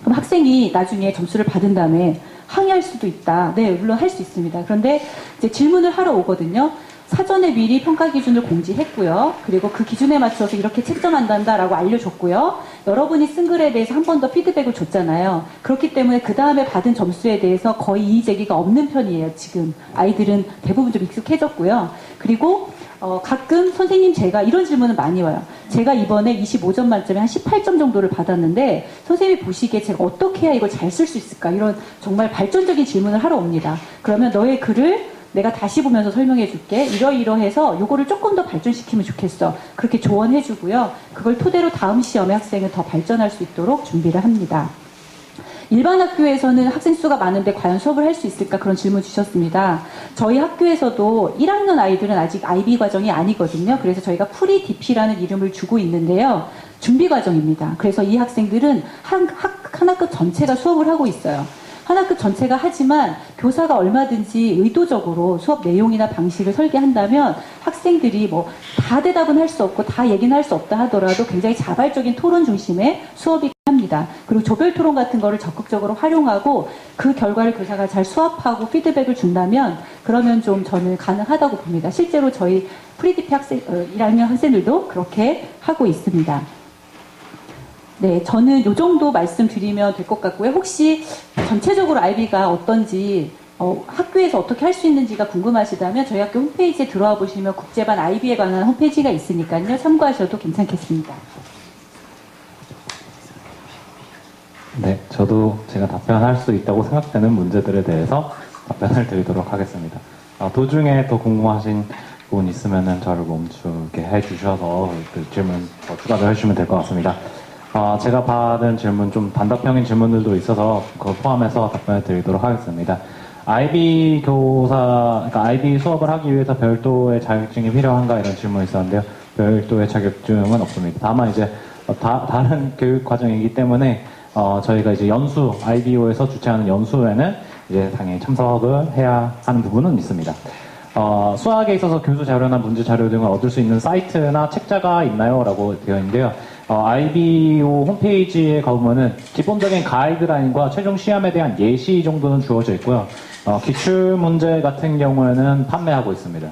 그럼 학생이 나중에 점수를 받은 다음에 항의할 수도 있다. 네, 물론 할 수 있습니다. 그런데 이제 질문을 하러 오거든요. 사전에 미리 평가 기준을 공지했고요. 그리고 그 기준에 맞춰서 이렇게 채점한다라고 알려줬고요. 여러분이 쓴 글에 대해서 한 번 더 피드백을 줬잖아요. 그렇기 때문에 그 다음에 받은 점수에 대해서 거의 이의 제기가 없는 편이에요. 지금 아이들은 대부분 좀 익숙해졌고요. 그리고 가끔 선생님 제가 이런 질문은 많이 와요. 제가 이번에 25점 만점에 한 18점 정도를 받았는데 선생님이 보시기에 제가 어떻게 해야 이걸 잘 쓸 수 있을까? 이런 정말 발전적인 질문을 하러 옵니다. 그러면 너의 글을 내가 다시 보면서 설명해 줄게. 이러이러해서 요거를 조금 더 발전시키면 좋겠어. 그렇게 조언해 주고요. 그걸 토대로 다음 시험에 학생은 더 발전할 수 있도록 준비를 합니다. 일반 학교에서는 학생 수가 많은데 과연 수업을 할 수 있을까? 그런 질문 주셨습니다. 저희 학교에서도 1학년 아이들은 아직 IB 과정이 아니거든요. 그래서 저희가 프리-DP라는 이름을 주고 있는데요. 준비 과정입니다. 그래서 이 학생들은 한 학급 전체가 수업을 하고 있어요. 한 학급 전체가 하지만 교사가 얼마든지 의도적으로 수업 내용이나 방식을 설계한다면 학생들이 뭐 다 대답은 할 수 없고 다 얘기는 할 수 없다 하더라도 굉장히 자발적인 토론 중심의 수업이 합니다. 그리고 조별 토론 같은 거를 적극적으로 활용하고 그 결과를 교사가 잘 수합하고 피드백을 준다면 그러면 좀 저는 가능하다고 봅니다. 실제로 저희 프리디피 학생, 1학년 학생들도 그렇게 하고 있습니다. 네, 저는 이 정도 말씀드리면 될 것 같고요. 혹시 전체적으로 IB가 어떤지 학교에서 어떻게 할 수 있는지가 궁금하시다면 저희 학교 홈페이지에 들어와 보시면 국제반 IB에 관한 홈페이지가 있으니까요. 참고하셔도 괜찮겠습니다. 네, 저도 제가 답변할 수 있다고 생각되는 문제들에 대해서 답변을 드리도록 하겠습니다. 도중에 또 궁금하신 부분 있으면 저를 멈추게 해주셔서 그 질문 추가로 해주시면 될 것 같습니다. 제가 받은 질문 좀 단답형인 질문들도 있어서 그걸 포함해서 답변을 드리도록 하겠습니다. IB 그러니까 IB 수업을 하기 위해서 별도의 자격증이 필요한가 이런 질문이 있었는데요. 별도의 자격증은 없습니다. 다만 이제 다른 교육 과정이기 때문에 저희가 이제 IBO에서 주최하는 연수에는 이제 당연히 참석을 해야 하는 부분은 있습니다. 수학에 있어서 교수 자료나 문제 자료 등을 얻을 수 있는 사이트나 책자가 있나요? 라고 되어 있는데요. IBO 홈페이지에 가보면은 기본적인 가이드라인과 최종 시험에 대한 예시 정도는 주어져 있고요. 기출문제 같은 경우에는 판매하고 있습니다.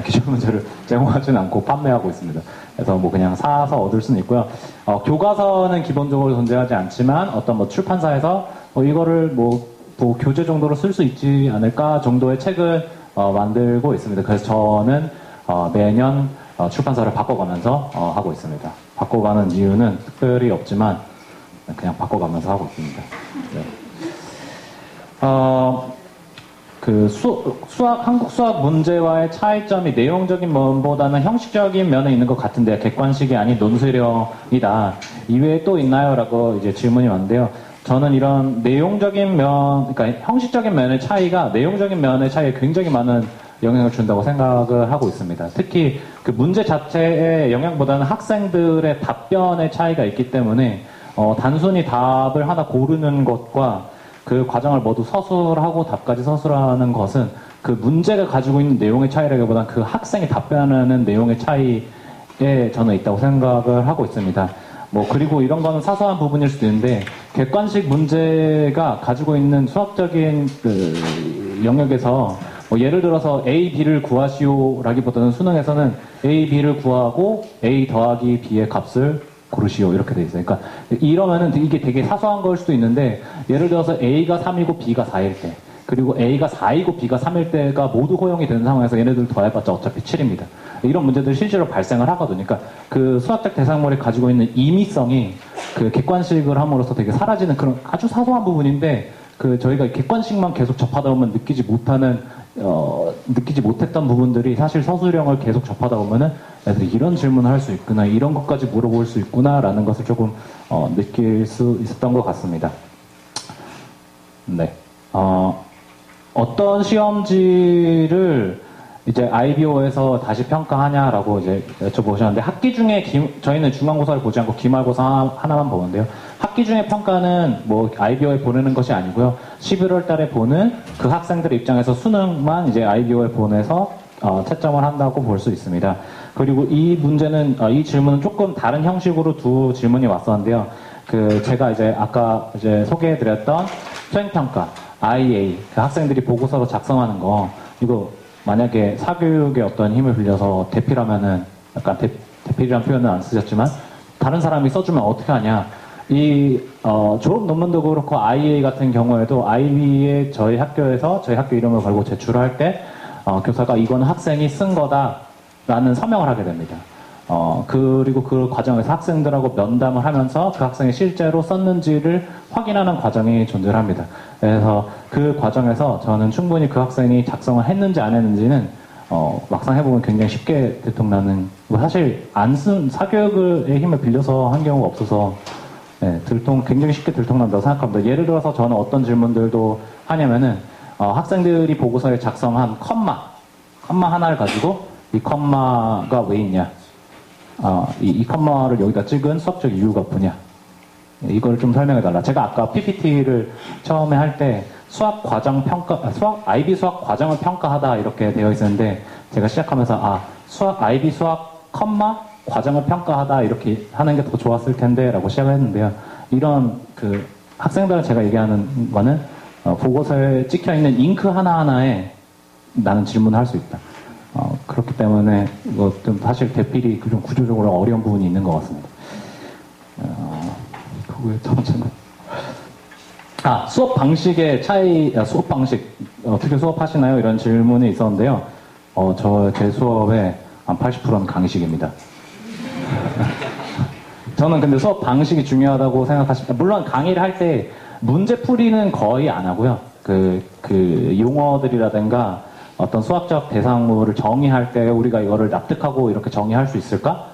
기출문제를 제공하지는 않고 판매하고 있습니다. 그래서 뭐 그냥 사서 얻을 수는 있고요. 교과서는 기본적으로 존재하지 않지만 어떤 뭐 출판사에서 이거를 뭐 교재 정도로 쓸 수 있지 않을까 정도의 책을 만들고 있습니다. 그래서 저는 매년 출판사를 바꿔가면서 하고 있습니다. 바꿔가는 이유는 특별히 없지만 그냥 바꿔가면서 하고 있습니다. 네. 한국 수학 문제와의 차이점이 내용적인 면보다는 형식적인 면에 있는 것 같은데 객관식이 아닌 논술형이다. 이외에 또 있나요? 라고 이제 질문이 왔는데요. 저는 이런 내용적인 면, 그러니까 형식적인 면의 차이가 내용적인 면의 차이에 굉장히 많은 영향을 준다고 생각을 하고 있습니다. 특히 그 문제 자체의 영향보다는 학생들의 답변의 차이가 있기 때문에 단순히 답을 하나 고르는 것과 그 과정을 모두 서술하고 답까지 서술하는 것은 그 문제가 가지고 있는 내용의 차이라기보다는 그 학생이 답변하는 내용의 차이에 저는 있다고 생각을 하고 있습니다. 그리고 이런 거는 사소한 부분일 수도 있는데, 객관식 문제가 가지고 있는 수학적인 그 영역에서, 예를 들어서 A, B를 구하시오 라기보다는 수능에서는 A, B를 구하고 A 더하기 B의 값을 고르시오 이렇게 돼 있어요. 그러니까 이러면은 이게 되게 사소한 걸 수도 있는데, 예를 들어서 A가 3이고 B가 4일 때, 그리고 A가 4이고 B가 3일 때가 모두 허용이 되는 상황에서 얘네들 더해봤자 어차피 7입니다. 이런 문제들이 실제로 발생을 하거든요. 그러니까 그 수학적 대상물이 가지고 있는 임의성이 그 객관식을 함으로써 되게 사라지는 그런 아주 사소한 부분인데, 그 저희가 객관식만 계속 접하다 보면 느끼지 못했던 부분들이 사실 서술형을 계속 접하다 보면은 애들이 이런 질문을 할 수 있구나, 이런 것까지 물어볼 수 있구나라는 것을 조금 느낄 수 있었던 것 같습니다. 네. 어떤 시험지를 이제 IBO에서 다시 평가하냐라고 이제 여쭤보셨는데, 학기 중에 저희는 중간고사를 보지 않고 기말고사 하나만 보는데요. 학기 중에 평가는 IBO에 보내는 것이 아니고요. 11월 달에 보는 그 학생들의 입장에서 수능만 이제 IBO에 보내서 채점을 한다고 볼 수 있습니다. 그리고 이 질문은 조금 다른 형식으로 두 질문이 왔었는데요. 제가 이제 아까 이제 소개해드렸던 수행평가, IA, 그 학생들이 보고서로 작성하는 거, 이거 만약에 사교육에 어떤 힘을 빌려서 대피라면은 약간 대필이란 표현은 안 쓰셨지만 다른 사람이 써주면 어떻게 하냐. 졸업 논문도 그렇고 IA 같은 경우에도 IB에 저희 학교에서 저희 학교 이름을 걸고 제출할 때 교사가 이거는 학생이 쓴 거다라는 서명을 하게 됩니다. 그리고 그 과정에서 학생들하고 면담을 하면서 그 학생이 실제로 썼는지를 확인하는 과정이 존재합니다. 그래서 그 과정에서 저는 충분히 그 학생이 작성을 했는지 안 했는지는 막상 해보면 굉장히 쉽게 들통나는, 사실 안 쓴 사교육의 힘을 빌려서 한 경우가 없어서 굉장히 쉽게 들통난다고 생각합니다. 예를 들어서 저는 어떤 질문들도 하냐면은 학생들이 보고서에 작성한 컴마 하나를 가지고 이 컴마가 왜 있냐, 이 컴마를 여기다 찍은 수학적 이유가 뭐냐, 이걸 좀 설명해달라. 제가 아까 PPT를 처음에 할 때 수학 IB 수학 과정을 평가하다 이렇게 되어 있었는데, 제가 시작하면서 IB 수학 컴마 과정을 평가하다 이렇게 하는 게 더 좋았을 텐데 라고 시작을 했는데요. 이런 학생들은 제가 얘기하는 거는 보고서에 찍혀 있는 잉크 하나하나에 나는 질문을 할 수 있다. 그렇기 때문에 좀 사실 대필이 좀 구조적으로 어려운 부분이 있는 것 같습니다. 그거에 저는 수업 방식의 차이, 수업 방식 어떻게 수업하시나요? 이런 질문이 있었는데요. 제 수업의 한 80%는 강의식입니다. 저는 근데 수업 방식이 중요하다고 생각하십니다. 물론 강의를 할 때 문제 풀이는 거의 안 하고요. 그 용어들이라든가 어떤 수학적 대상물을 정의할 때 우리가 이거를 납득하고 이렇게 정의할 수 있을까?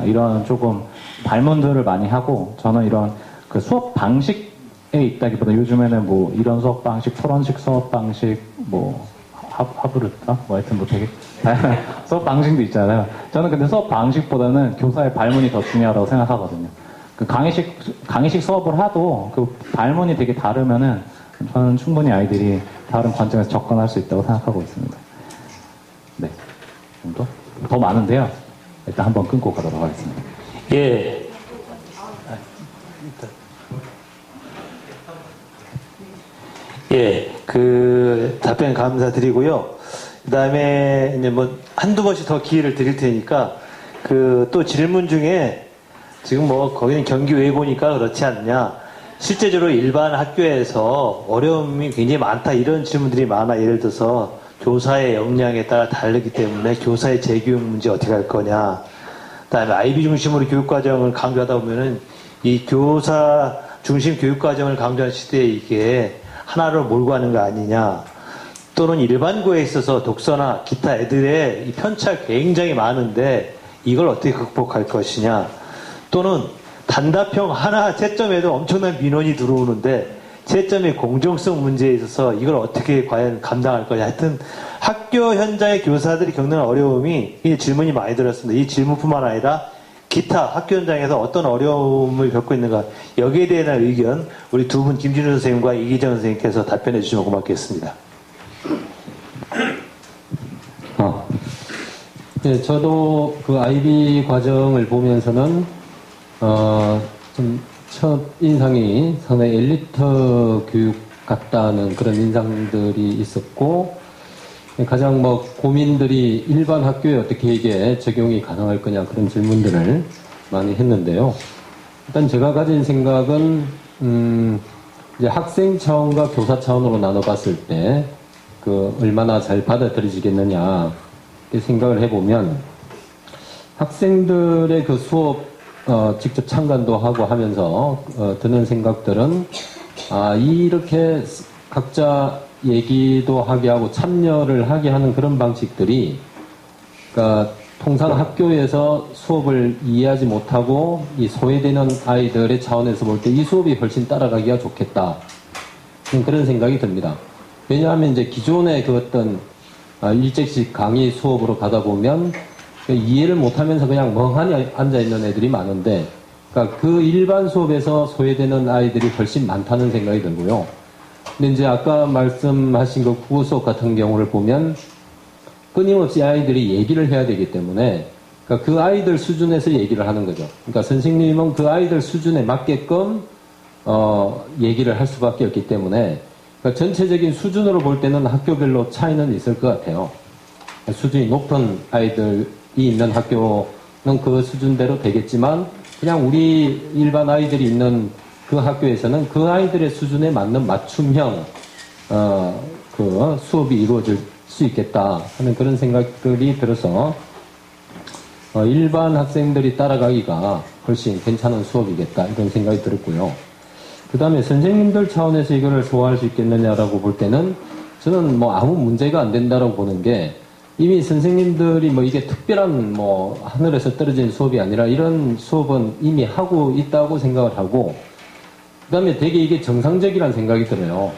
이런 조금 발문들을 많이 하고, 저는 이런 그 수업 방식에 있다기보다 요즘에는 뭐 이런 수업 방식, 토론식 수업 방식, 하브르타? 하여튼 되게 다양한 수업 방식도 있잖아요. 저는 근데 수업 방식보다는 교사의 발문이 더 중요하다고 생각하거든요. 그 강의식 수업을 하도 그 발문이 되게 다르면은 저는 충분히 아이들이 다른 관점에서 접근할 수 있다고 생각하고 있습니다. 네. 정도? 더 많은데요. 일단 한번 끊고 가도록 하겠습니다. 예. 예, 답변 감사드리고요. 그 다음에, 이제 한두 번씩 더 기회를 드릴 테니까, 또 질문 중에, 지금 거기는 경기 외고니까 그렇지 않냐. 실제적으로 일반 학교에서 어려움이 굉장히 많다, 이런 질문들이 많아. 예를 들어서, 교사의 역량에 따라 다르기 때문에 교사의 재교육 문제 어떻게 할 거냐. 그 다음에 IB 중심으로 교육과정을 강조하다 보면은, 이 교사 중심 교육과정을 강조한 시대에 이게, 하나로 몰고 가는 거 아니냐, 또는 일반고에 있어서 독서나 기타 애들의 이 편차가 굉장히 많은데 이걸 어떻게 극복할 것이냐, 또는 단답형 하나 채점에도 엄청난 민원이 들어오는데 채점의 공정성 문제에 있어서 이걸 어떻게 과연 감당할 거냐. 하여튼 학교 현장의 교사들이 겪는 어려움이, 이 질문이 많이 들었습니다. 이 질문뿐만 아니라 기타 학교 현장에서 어떤 어려움을 겪고 있는가, 여기에 대한 의견 우리 두 분, 김진우 선생님과 이기정 선생님께서 답변해 주시면 고맙겠습니다. 네, 저도 그 IB 과정을 보면서는 좀 첫 인상이 상당히 엘리트 교육 같다는 그런 인상들이 있었고, 가장 고민들이 일반 학교에 어떻게 이게 적용이 가능할 거냐, 그런 질문들을 많이 했는데요. 일단 제가 가진 생각은 이제 학생 차원과 교사 차원으로 나눠봤을 때 얼마나 잘 받아들여지겠느냐 이렇게 생각을 해보면, 학생들의 그 수업 직접 참관도 하고 하면서 드는 생각들은 이렇게 각자 얘기도 하게 하고 참여를 하게 하는 그런 방식들이, 그러니까 통상 학교에서 수업을 이해하지 못하고 이 소외되는 아이들의 차원에서 볼 때 이 수업이 훨씬 따라가기가 좋겠다, 그런 생각이 듭니다. 왜냐하면 이제 기존의 그 어떤 일제식 강의 수업으로 가다 보면 이해를 못하면서 그냥 멍하니 앉아있는 애들이 많은데, 그러니까 그 일반 수업에서 소외되는 아이들이 훨씬 많다는 생각이 들고요. 근데 이제 아까 말씀하신 그 국어 수업 같은 경우를 보면 끊임없이 아이들이 얘기를 해야 되기 때문에, 그러니까 그 아이들 수준에서 얘기를 하는 거죠. 그러니까 선생님은 그 아이들 수준에 맞게끔 얘기를 할 수밖에 없기 때문에, 그러니까 전체적인 수준으로 볼 때는 학교별로 차이는 있을 것 같아요. 수준이 높은 아이들이 있는 학교는 그 수준대로 되겠지만 그냥 우리 일반 아이들이 있는 그 학교에서는 그 아이들의 수준에 맞는 맞춤형 그 수업이 이루어질 수 있겠다 하는 그런 생각들이 들어서 일반 학생들이 따라가기가 훨씬 괜찮은 수업이겠다 이런 생각이 들었고요. 그 다음에 선생님들 차원에서 이거를 소화할 수 있겠느냐라고 볼 때는 저는 뭐 아무 문제가 안 된다라고 보는 게 이미 선생님들이 뭐 이게 특별한 뭐 하늘에서 떨어진 수업이 아니라 이런 수업은 이미 하고 있다고 생각을 하고 그 다음에 되게 이게 정상적이라는 생각이 들어요.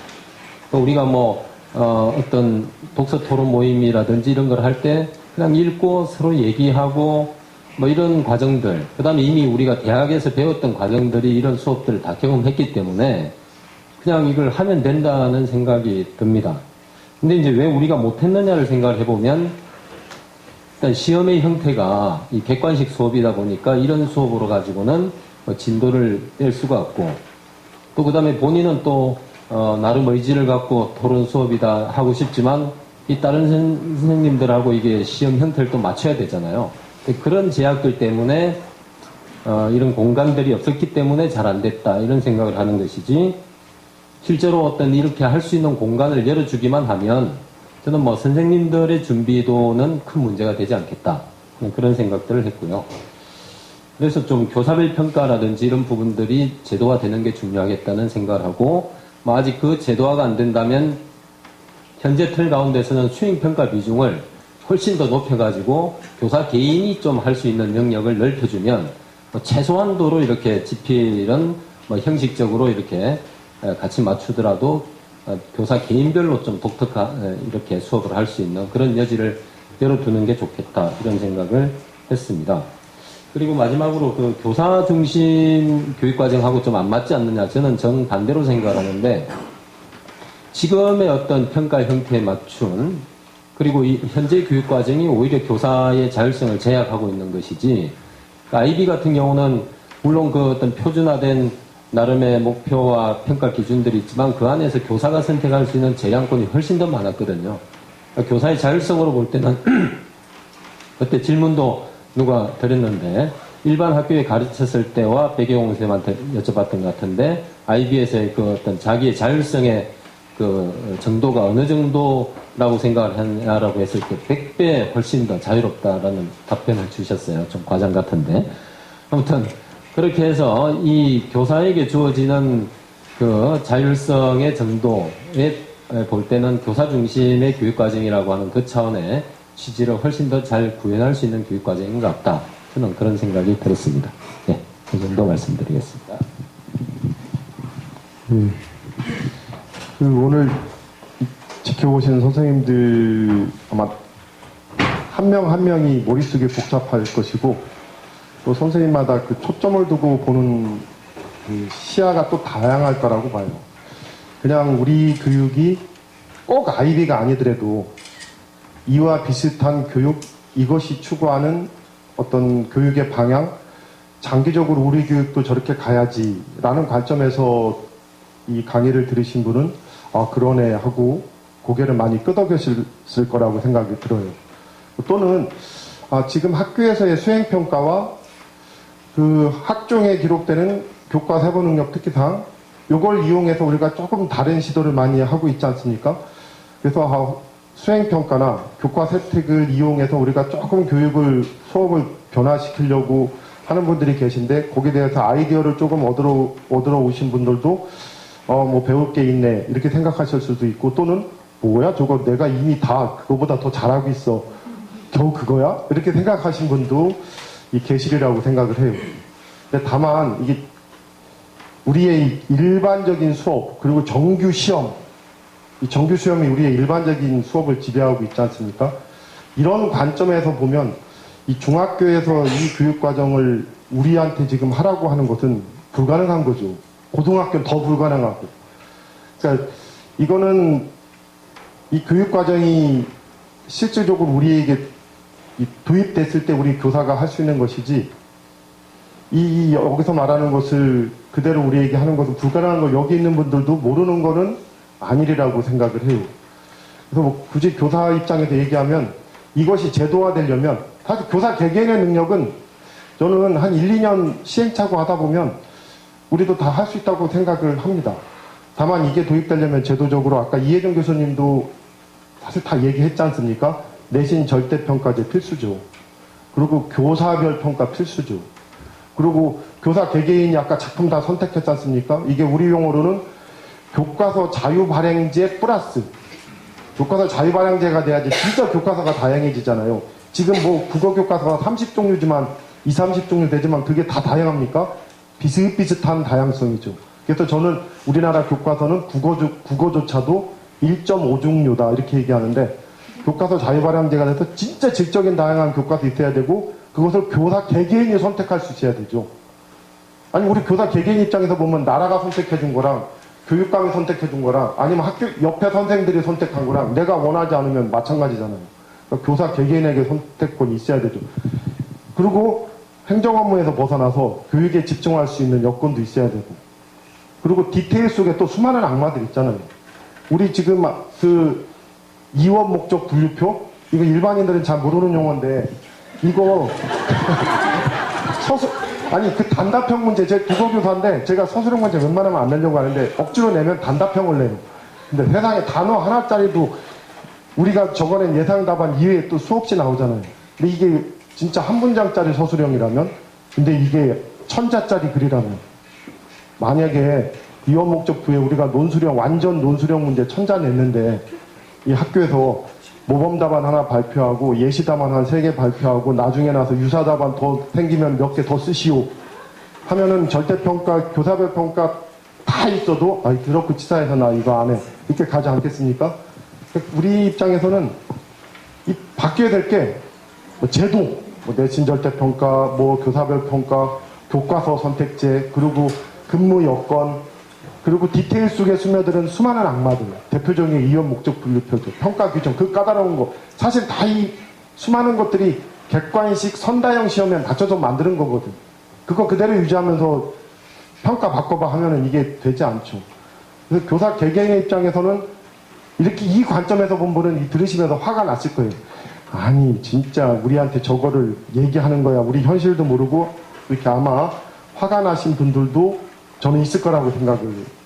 우리가 뭐 어떤 독서 토론 모임이라든지 이런 걸 할 때 그냥 읽고 서로 얘기하고 뭐 이런 과정들, 그 다음에 이미 우리가 대학에서 배웠던 과정들이 이런 수업들을 다 경험했기 때문에 그냥 이걸 하면 된다는 생각이 듭니다. 근데 이제 왜 우리가 못했느냐를 생각을 해보면 일단 시험의 형태가 이 객관식 수업이다 보니까 이런 수업으로 가지고는 뭐 진도를 뗄 수가 없고 또 그 다음에 본인은 또 나름 의지를 갖고 토론 수업이다 하고 싶지만 이 다른 선생님들하고 이게 시험 형태를 또 맞춰야 되잖아요. 그런 제약들 때문에 이런 공간들이 없었기 때문에 잘 안 됐다 이런 생각을 하는 것이지 실제로 어떤 이렇게 할 수 있는 공간을 열어주기만 하면 저는 뭐 선생님들의 준비도는 큰 문제가 되지 않겠다 그런 생각들을 했고요. 그래서 좀 교사별 평가라든지 이런 부분들이 제도화 되는 게 중요하겠다는 생각을 하고 뭐 아직 그 제도화가 안 된다면 현재 틀 가운데서는 수행평가 비중을 훨씬 더 높여가지고 교사 개인이 좀 할 수 있는 영역을 넓혀주면 뭐 최소한도로 이렇게 지필은 뭐 형식적으로 이렇게 같이 맞추더라도 교사 개인별로 좀 독특한 이렇게 수업을 할 수 있는 그런 여지를 열어두는 게 좋겠다 이런 생각을 했습니다. 그리고 마지막으로 그 교사 중심 교육과정하고 좀 안 맞지 않느냐 저는 정반대로 생각하는데 지금의 어떤 평가 형태에 맞춘 그리고 이 현재 교육과정이 오히려 교사의 자율성을 제약하고 있는 것이지 IB 같은 경우는 물론 그 어떤 표준화된 나름의 목표와 평가 기준들이 있지만 그 안에서 교사가 선택할 수 있는 재량권이 훨씬 더 많았거든요. 그러니까 교사의 자율성으로 볼 때는 그때 질문도 누가 드렸는데 일반 학교에 가르쳤을 때와 배경홍 선생님한테 여쭤봤던 것 같은데 IB에서의 그 어떤 자기의 자율성의 그 정도가 어느 정도라고 생각을 하냐라고 했을 때 100배 훨씬 더 자유롭다라는 답변을 주셨어요. 좀 과장 같은데. 아무튼 그렇게 해서 이 교사에게 주어지는 그 자율성의 정도에 볼 때는 교사 중심의 교육과정이라고 하는 그 차원의 취지를 훨씬 더 잘 구현할 수 있는 교육과정인 것 같다. 저는 그런 생각이 들었습니다. 네, 그 정도 말씀드리겠습니다. 그 오늘 지켜보시는 선생님들 아마 한 명 한 명이 머릿속에 복잡할 것이고 또 선생님마다 그 초점을 두고 보는 그 시야가 또 다양할 거라고 봐요. 그냥 우리 교육이 꼭 IB가 아니더라도 이와 비슷한 교육, 이것이 추구하는 어떤 교육의 방향, 장기적으로 우리 교육도 저렇게 가야지라는 관점에서 이 강의를 들으신 분은 아 그러네 하고 고개를 많이 끄덕였을 거라고 생각이 들어요. 또는 지금 학교에서의 수행평가와 그 학종에 기록되는 교과 세부 능력 특기사항 이걸 이용해서 우리가 조금 다른 시도를 많이 하고 있지 않습니까? 그래서 수행평가나 교과 세특을 이용해서 우리가 조금 수업을 변화시키려고 하는 분들이 계신데 거기에 대해서 아이디어를 조금 얻으러 오신 분들도 뭐 배울 게 있네 이렇게 생각하실 수도 있고 또는 뭐야 저거 내가 이미 다 그거보다 더 잘하고 있어 겨우 그거야? 이렇게 생각하신 분도 계시리라고 생각을 해요. 근데 다만 이게 우리의 일반적인 수업 그리고 정규 시험 이 정규 시험이 우리의 일반적인 수업을 지배하고 있지 않습니까? 이런 관점에서 보면 이 중학교에서 이 교육과정을 우리한테 지금 하라고 하는 것은 불가능한 거죠. 고등학교는 더 불가능하고. 그러니까 이거는 이 교육과정이 실질적으로 우리에게 도입됐을 때 우리 교사가 할 수 있는 것이지 여기서 말하는 것을 그대로 우리에게 하는 것은 불가능한 걸 여기 있는 분들도 모르는 거는 아니리라고 생각을 해요. 그래서 뭐 굳이 교사 입장에서 얘기하면 이것이 제도화되려면 사실 교사 개개인의 능력은 저는 한 1, 2년 시행착오 하다 보면 우리도 다 할 수 있다고 생각을 합니다. 다만 이게 도입되려면 제도적으로 아까 이혜정 교수님도 사실 다 얘기했지 않습니까? 내신 절대평가제 필수죠. 그리고 교사별 평가 필수죠. 그리고 교사 개개인이 아까 작품 다 선택했지 않습니까? 이게 우리 용어로는 교과서 자유발행제 플러스 교과서 자유발행제가 돼야지 진짜 교과서가 다양해지잖아요. 지금 뭐 국어 교과서가 30종류지만 20, 30종류 되지만 그게 다 다양합니까? 비슷비슷한 다양성이죠. 그래서 저는 우리나라 교과서는 국어조차도 1.5종류다 이렇게 얘기하는데 교과서 자유발행제가 돼서 진짜 질적인 다양한 교과서 있어야 되고 그것을 교사 개개인이 선택할 수 있어야 되죠. 아니 우리 교사 개개인 입장에서 보면 나라가 선택해준 거랑 교육감이 선택해준 거랑 아니면 학교 옆에 선생들이 선택한 거랑 내가 원하지 않으면 마찬가지잖아요. 그러니까 교사 개개인에게 선택권이 있어야 되죠. 그리고 행정 업무에서 벗어나서 교육에 집중할 수 있는 여건도 있어야 되고 그리고 디테일 속에 또 수많은 악마들 있잖아요. 우리 지금 그 이원 목적 분류표 이거 일반인들은 잘 모르는 용어인데 이거 아니 그 단답형 문제 제 국어교사인데 제가 서술형 문제 웬만하면 안 내려고 하는데 억지로 내면 단답형을 내요. 근데 세상에 단어 하나짜리도 우리가 적어낸 예상 답안 이외에 또 수없이 나오잖아요. 근데 이게 진짜 한 문장짜리 서술형이라면 근데 이게 1000자짜리 글이라면 만약에 이원 목적 부에 우리가 논술형 완전 논술형 문제 1000자 냈는데 이 학교에서 모범 답안 하나 발표하고 예시 답안 한 3개 발표하고 나중에 나서 유사 답안 더 생기면 몇 개 더 쓰시오 하면은 절대평가 교사별 평가 다 있어도 아이 더럽고 치사해서 나 이거 안 해 이렇게 가지 않겠습니까? 우리 입장에서는 이 바뀌어야 될 게 뭐 제도 뭐 내신 절대평가 뭐 교사별 평가 교과서 선택제 그리고 근무 여건 그리고 디테일 속에 스며드는 수많은 악마들 대표적인 이원 목적 분류표죠. 평가 규정 그 까다로운 거 사실 다 이 수많은 것들이 객관식 선다형 시험에 맞춰서 만드는 거거든. 그거 그대로 유지하면서 평가 바꿔봐 하면은 이게 되지 않죠. 그래서 교사 개개인의 입장에서는 이렇게 이 관점에서 본 분은 들으시면서 화가 났을 거예요. 아니 진짜 우리한테 저거를 얘기하는 거야. 우리 현실도 모르고 이렇게 아마 화가 나신 분들도 저는 있을 거라고 생각을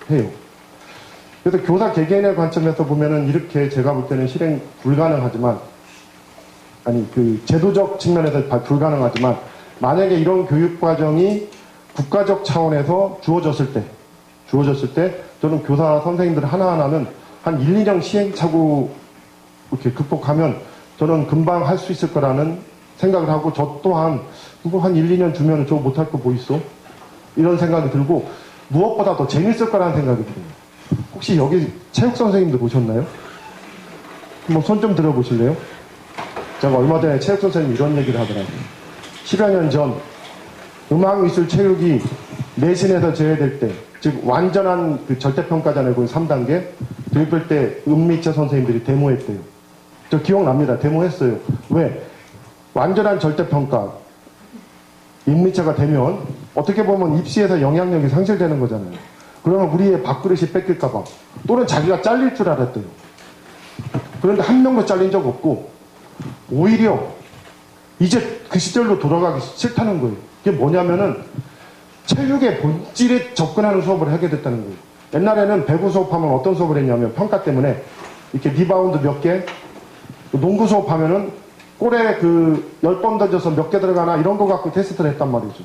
해요. 그래서 교사 개개인의 관점에서 보면은 이렇게 제가 볼 때는 실행 불가능하지만 아니 그 제도적 측면에서 불가능하지만 만약에 이런 교육 과정이 국가적 차원에서 주어졌을 때 저는 교사 선생님들 하나하나는 한 1, 2년 시행착오 이렇게 극복하면 저는 금방 할 수 있을 거라는 생각을 하고 저 또한 그거 한 1, 2년 주면 저 못할 거 뭐 있어? 이런 생각이 들고 무엇보다 더 재밌을 거라는 생각이 들어요. 혹시 여기 체육 선생님들 보셨나요? 한번 손 좀 들어보실래요? 제가 얼마 전에 체육 선생님 이런 얘기를 하더라고요. 10여 년 전 음악미술 체육이 내신에서 제외될 때, 즉 완전한 그 절대평가잖아요. 그 3단계 도입할 때 음미체 선생님들이 데모했대요. 저 기억납니다. 데모했어요. 왜? 완전한 절대평가 음미체가 되면 어떻게 보면 입시에서 영향력이 상실되는 거잖아요. 그러면 우리의 밥그릇이 뺏길까봐 또는 자기가 잘릴 줄 알았대요. 그런데 한 명도 잘린 적 없고 오히려 이제 그 시절로 돌아가기 싫다는 거예요. 이게 뭐냐면은 체육의 본질에 접근하는 수업을 하게 됐다는 거예요. 옛날에는 배구 수업하면 어떤 수업을 했냐면 평가 때문에 이렇게 리바운드 몇 개, 농구 수업하면은 골에 그 10번 던져서 몇 개 들어가나 이런 거 갖고 테스트를 했단 말이죠.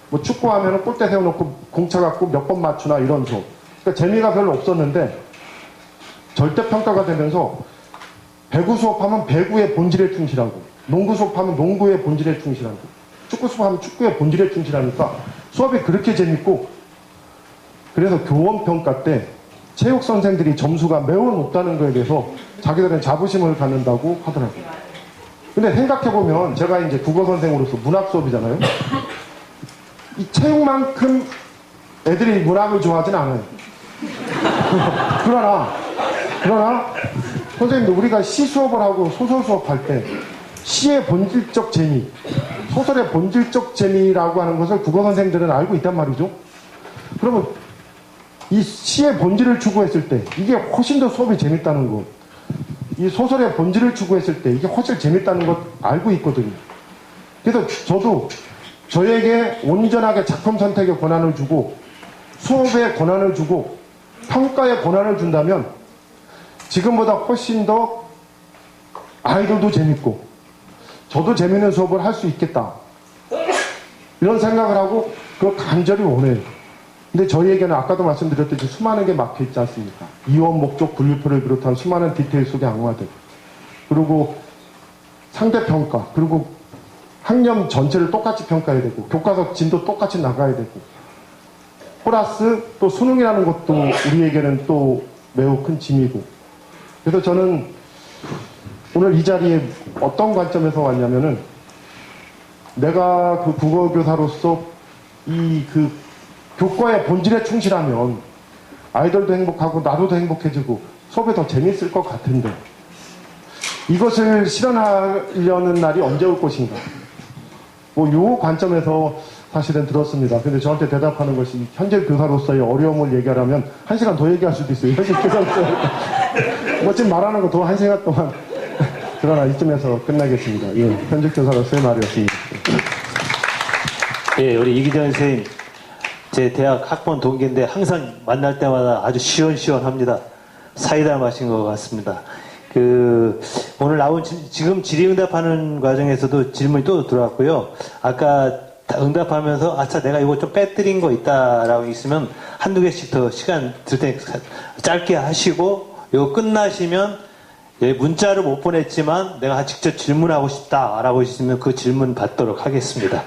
뭐 축구하면은 골대 세워놓고 공차 갖고 몇 번 맞추나 이런 수업. 그러니까 재미가 별로 없었는데 절대평가가 되면서 배구 수업하면 배구의 본질에 충실하고 농구 수업하면 농구의 본질에 충실하고 축구 수업하면 축구의 본질에 충실하니까 수업이 그렇게 재밌고 그래서 교원평가 때 체육 선생들이 점수가 매우 높다는 거에 대해서 자기들은 자부심을 갖는다고 하더라고요. 근데 생각해보면 제가 이제 국어 선생으로서 문학 수업이잖아요. 이 체육만큼 애들이 문학을 좋아하진 않아요. 그러나 선생님들 우리가 시 수업을 하고 소설 수업할 때 시의 본질적 재미, 소설의 본질적 재미라고 하는 것을 국어 선생들은 알고 있단 말이죠. 그러면 이 시의 본질을 추구했을 때 이게 훨씬 더 수업이 재밌다는 거. 이 소설의 본질을 추구했을 때 이게 훨씬 재밌다는 것 알고 있거든요. 그래서 저도 저에게 온전하게 작품 선택의 권한을 주고 수업의 권한을 주고 평가의 권한을 준다면 지금보다 훨씬 더 아이들도 재밌고 저도 재밌는 수업을 할 수 있겠다. 이런 생각을 하고 그걸 간절히 원해요. 근데 저희에게는 아까도 말씀드렸듯이 수많은 게 막혀 있지 않습니까? 이원, 목적, 분류표를 비롯한 수많은 디테일 속의 악마들. 그리고 상대평가. 그리고 학년 전체를 똑같이 평가해야 되고 교과서 진도 똑같이 나가야 되고 플러스 또 수능이라는 것도 우리에게는 또 매우 큰 짐이고. 그래서 저는 오늘 이 자리에 어떤 관점에서 왔냐면은 내가 그 국어교사로서 이 그 교과의 본질에 충실하면 아이들도 행복하고 나도 더 행복해지고 수업이 더 재밌을 것 같은데 이것을 실현하려는 날이 언제 올 것인가. 뭐 요 관점에서 사실은 들었습니다. 근데 저한테 대답하는 것이 현재 교사로서의 어려움을 얘기하라면 1시간 더 얘기할 수도 있어요. 현재 교사로서 뭐 지금 말하는 거 더 1시간 동안 그러나 이쯤에서 끝나겠습니다. 예, 현재 교사로서의 말이었습니다. 예, 우리 이기정 선생님, 제 대학 학번 동기인데 항상 만날 때마다 아주 시원시원합니다. 사이다 마신 것 같습니다. 오늘 나온 지금 질의응답하는 과정에서도 질문이 또 들어왔고요. 아까 응답하면서 아차 내가 이거 좀 빼뜨린 거 있다라고 있으면 한두 개씩 더 시간 들 테니까 짧게 하시고 이거 끝나시면 예, 문자를 못 보냈지만 내가 직접 질문하고 싶다라고 있으면 그 질문 받도록 하겠습니다.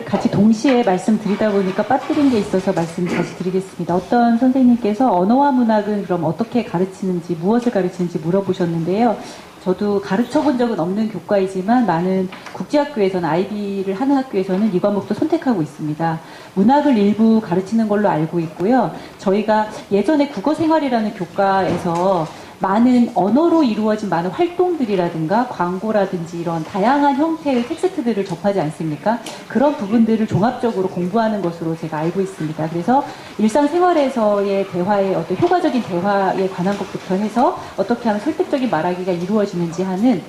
같이 동시에 말씀드리다 보니까 빠뜨린 게 있어서 말씀 다시 드리겠습니다. 어떤 선생님께서 언어와 문학은 그럼 어떻게 가르치는지, 무엇을 가르치는지 물어보셨는데요. 저도 가르쳐 본 적은 없는 교과이지만 많은 국제학교에서는 아이비를 하는 학교에서는 이 과목도 선택하고 있습니다. 문학을 일부 가르치는 걸로 알고 있고요. 저희가 예전에 국어생활이라는 교과에서 많은 언어로 이루어진 많은 활동들이라든가 광고라든지 이런 다양한 형태의 텍스트들을 접하지 않습니까? 그런 부분들을 종합적으로 공부하는 것으로 제가 알고 있습니다. 그래서 일상생활에서의 대화의 어떤 효과적인 대화에 관한 것부터 해서 어떻게 하면 설득적인 말하기가 이루어지는지 하는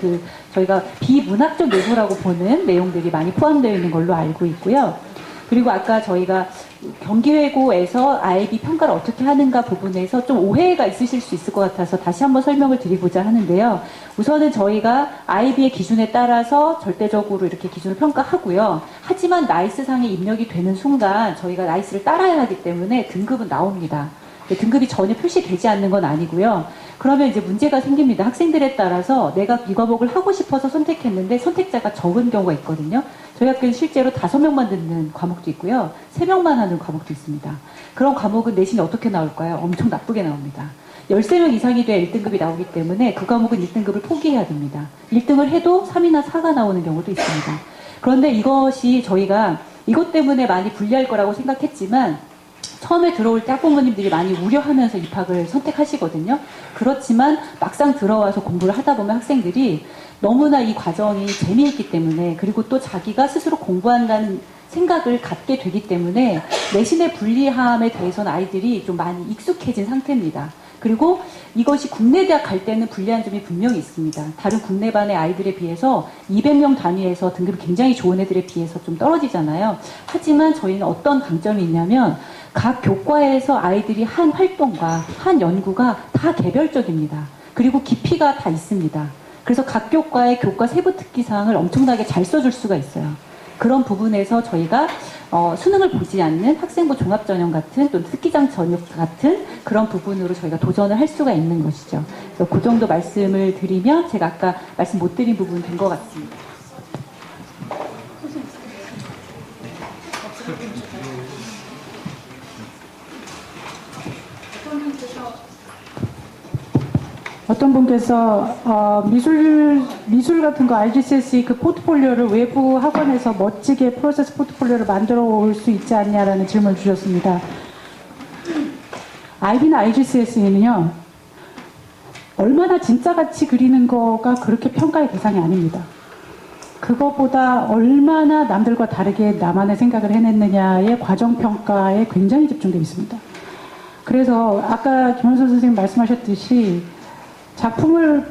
저희가 비문학적 요소라고 보는 내용들이 많이 포함되어 있는 걸로 알고 있고요. 그리고 아까 저희가 경기외고에서 아이비 평가를 어떻게 하는가 부분에서 좀 오해가 있으실 수 있을 것 같아서 다시 한번 설명을 드리고자 하는데요. 우선은 저희가 아이비의 기준에 따라서 절대적으로 이렇게 기준을 평가하고요. 하지만 나이스상에 입력이 되는 순간 저희가 나이스를 따라야 하기 때문에 등급은 나옵니다. 등급이 전혀 표시되지 않는 건 아니고요. 그러면 이제 문제가 생깁니다. 학생들에 따라서 내가 이 과목을 하고 싶어서 선택했는데 선택자가 적은 경우가 있거든요. 저희 학교는 실제로 5명만 듣는 과목도 있고요. 3명만 하는 과목도 있습니다. 그런 과목은 내신이 어떻게 나올까요? 엄청 나쁘게 나옵니다. 13명 이상이 돼야 1등급이 나오기 때문에 그 과목은 1등급을 포기해야 됩니다. 1등을 해도 3이나 4가 나오는 경우도 있습니다. 그런데 이것이 저희가 이것 때문에 많이 불리할 거라고 생각했지만 처음에 들어올 때 학부모님들이 많이 우려하면서 입학을 선택하시거든요. 그렇지만 막상 들어와서 공부를 하다 보면 학생들이 너무나 이 과정이 재미있기 때문에 그리고 또 자기가 스스로 공부한다는 생각을 갖게 되기 때문에 내신의 불리함에 대해서는 아이들이 좀 많이 익숙해진 상태입니다. 그리고 이것이 국내 대학 갈 때는 불리한 점이 분명히 있습니다. 다른 국내반의 아이들에 비해서 200명 단위에서 등급이 굉장히 좋은 애들에 비해서 좀 떨어지잖아요. 하지만 저희는 어떤 강점이 있냐면 각 교과에서 아이들이 한 활동과 한 연구가 다 개별적입니다. 그리고 깊이가 다 있습니다. 그래서 각 교과의 교과 세부 특기사항을 엄청나게 잘 써줄 수가 있어요. 그런 부분에서 저희가 수능을 보지 않는 학생부 종합전형 같은 또 특기장 전형 같은 그런 부분으로 저희가 도전을 할 수가 있는 것이죠. 그래서 그 정도 말씀을 드리면 제가 아까 말씀 못 드린 부분 된 것 같습니다. 어떤 분께서 미술 같은 거 IGCSE 그 포트폴리오를 외부 학원에서 멋지게 프로세스 포트폴리오를 만들어 올 수 있지 않냐라는 질문을 주셨습니다. IB나 IGCSE는요 얼마나 진짜같이 그리는 거가 그렇게 평가의 대상이 아닙니다. 그거보다 얼마나 남들과 다르게 나만의 생각을 해냈느냐의 과정평가에 굉장히 집중되어 있습니다. 그래서 아까 김원선 선생님 말씀하셨듯이 작품을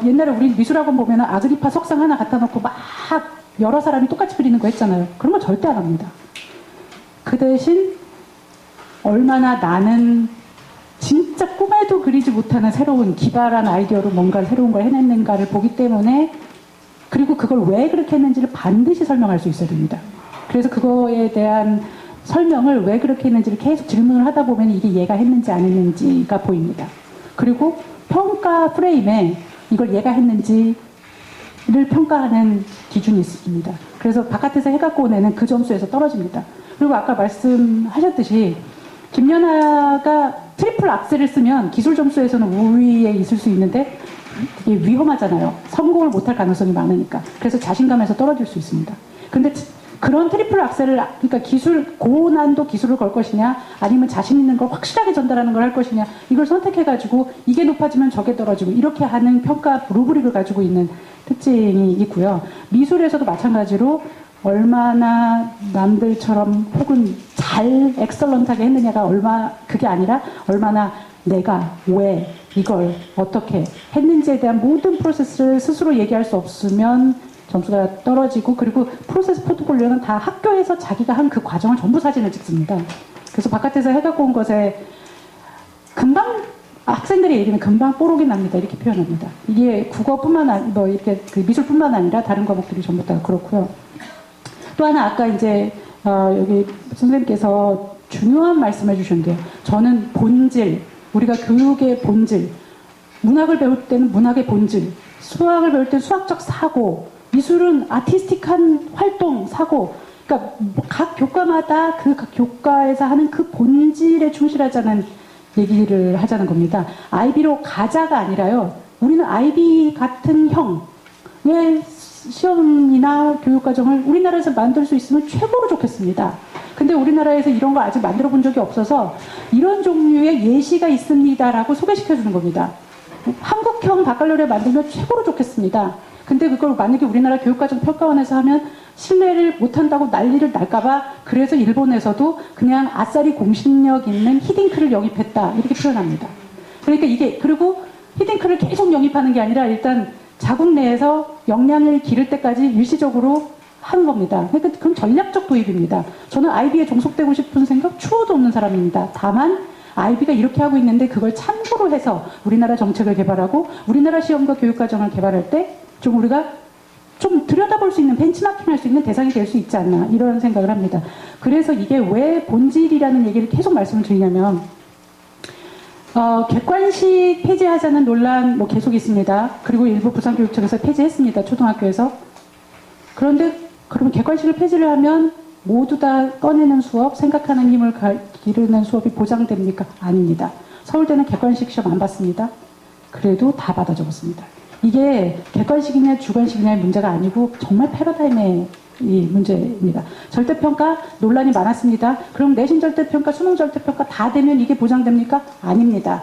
옛날에 우리 미술학원 보면 아그리파 석상 하나 갖다 놓고 막 여러 사람이 똑같이 그리는 거 했잖아요. 그런 건 절대 안 합니다. 그 대신 얼마나 나는 진짜 꿈에도 그리지 못하는 새로운 기발한 아이디어로 뭔가 새로운 걸 해냈는가를 보기 때문에, 그리고 그걸 왜 그렇게 했는지를 반드시 설명할 수 있어야 됩니다. 그래서 그거에 대한 설명을 왜 그렇게 했는지를 계속 질문을 하다 보면 이게 얘가 했는지 안 했는지가 보입니다. 그리고 평가 프레임에 이걸 얘가 했는지를 평가하는 기준이 있습니다. 그래서 바깥에서 해갖고 온 애는 그 점수에서 떨어집니다. 그리고 아까 말씀하셨듯이 김연아가 트리플 악셀을 쓰면 기술 점수에서는 우위에 있을 수 있는데 이게 위험하잖아요. 성공을 못할 가능성이 많으니까. 그래서 자신감에서 떨어질 수 있습니다. 근데 그런 트리플 악셀을, 그러니까 고난도 기술을 걸 것이냐, 아니면 자신 있는 걸 확실하게 전달하는 걸 할 것이냐, 이걸 선택해가지고 이게 높아지면 저게 떨어지고 이렇게 하는 평가 루브릭을 가지고 있는 특징이 있고요. 미술에서도 마찬가지로 얼마나 남들처럼 혹은 잘 엑설런트하게 했느냐가 그게 아니라 얼마나 내가 왜 이걸 어떻게 했는지에 대한 모든 프로세스를 스스로 얘기할 수 없으면 점수가 떨어지고, 그리고 프로세스 포트폴리오는 다 학교에서 자기가 한 그 과정을 전부 사진을 찍습니다. 그래서 바깥에서 해갖고 온 것에 금방 학생들의 얘기는 금방 뽀록이 납니다. 이렇게 표현합니다. 이게 국어뿐만 아니라 이렇게 그 미술뿐만 아니라 다른 과목들이 전부 다 그렇고요. 또 하나 아까 이제 여기 선생님께서 중요한 말씀해 주셨는데요. 저는 본질, 우리가 교육의 본질, 문학을 배울 때는 문학의 본질, 수학을 배울 때는 수학적 사고, 미술은 아티스틱한 활동, 사고, 그러니까 각 교과마다 그 각 교과에서 하는 그 본질에 충실하자는 얘기를 하자는 겁니다. IB로 가자가 아니라요. 우리는 IB 같은 형의 시험이나 교육과정을 우리나라에서 만들 수 있으면 최고로 좋겠습니다. 근데 우리나라에서 이런 거 아직 만들어 본 적이 없어서 이런 종류의 예시가 있습니다라고 소개시켜 주는 겁니다. 한국형 바칼로레 만들면 최고로 좋겠습니다. 근데 그걸 만약에 우리나라 교육과정 평가원에서 하면 신뢰를 못한다고 난리를 날까봐, 그래서 일본에서도 그냥 아싸리 공신력 있는 히딩크를 영입했다 이렇게 표현합니다. 그러니까 이게, 그리고 히딩크를 계속 영입하는 게 아니라 일단 자국 내에서 역량을 기를 때까지 일시적으로 하는 겁니다. 그러니까 그건 전략적 도입입니다. 저는 IB에 종속되고 싶은 생각 추호도 없는 사람입니다. 다만 IB가 이렇게 하고 있는데 그걸 참고로 해서 우리나라 정책을 개발하고 우리나라 시험과 교육과정을 개발할 때 좀 우리가 좀 들여다볼 수 있는, 벤치마킹 할 수 있는 대상이 될 수 있지 않나, 이런 생각을 합니다. 그래서 이게 왜 본질이라는 얘기를 계속 말씀을 드리냐면, 객관식 폐지하자는 논란 뭐 계속 있습니다. 그리고 일부 부산교육청에서 폐지했습니다. 초등학교에서. 그런데 그러면 객관식을 폐지를 하면 모두 다 꺼내는 수업, 생각하는 힘을 기르는 수업이 보장됩니까? 아닙니다. 서울대는 객관식 시험 안 봤습니다. 그래도 다 받아 적었습니다. 이게 객관식이냐 주관식이냐의 문제가 아니고 정말 패러다임의 이 문제입니다. 절대평가 논란이 많았습니다. 그럼 내신 절대평가, 수능 절대평가 다 되면 이게 보장됩니까? 아닙니다.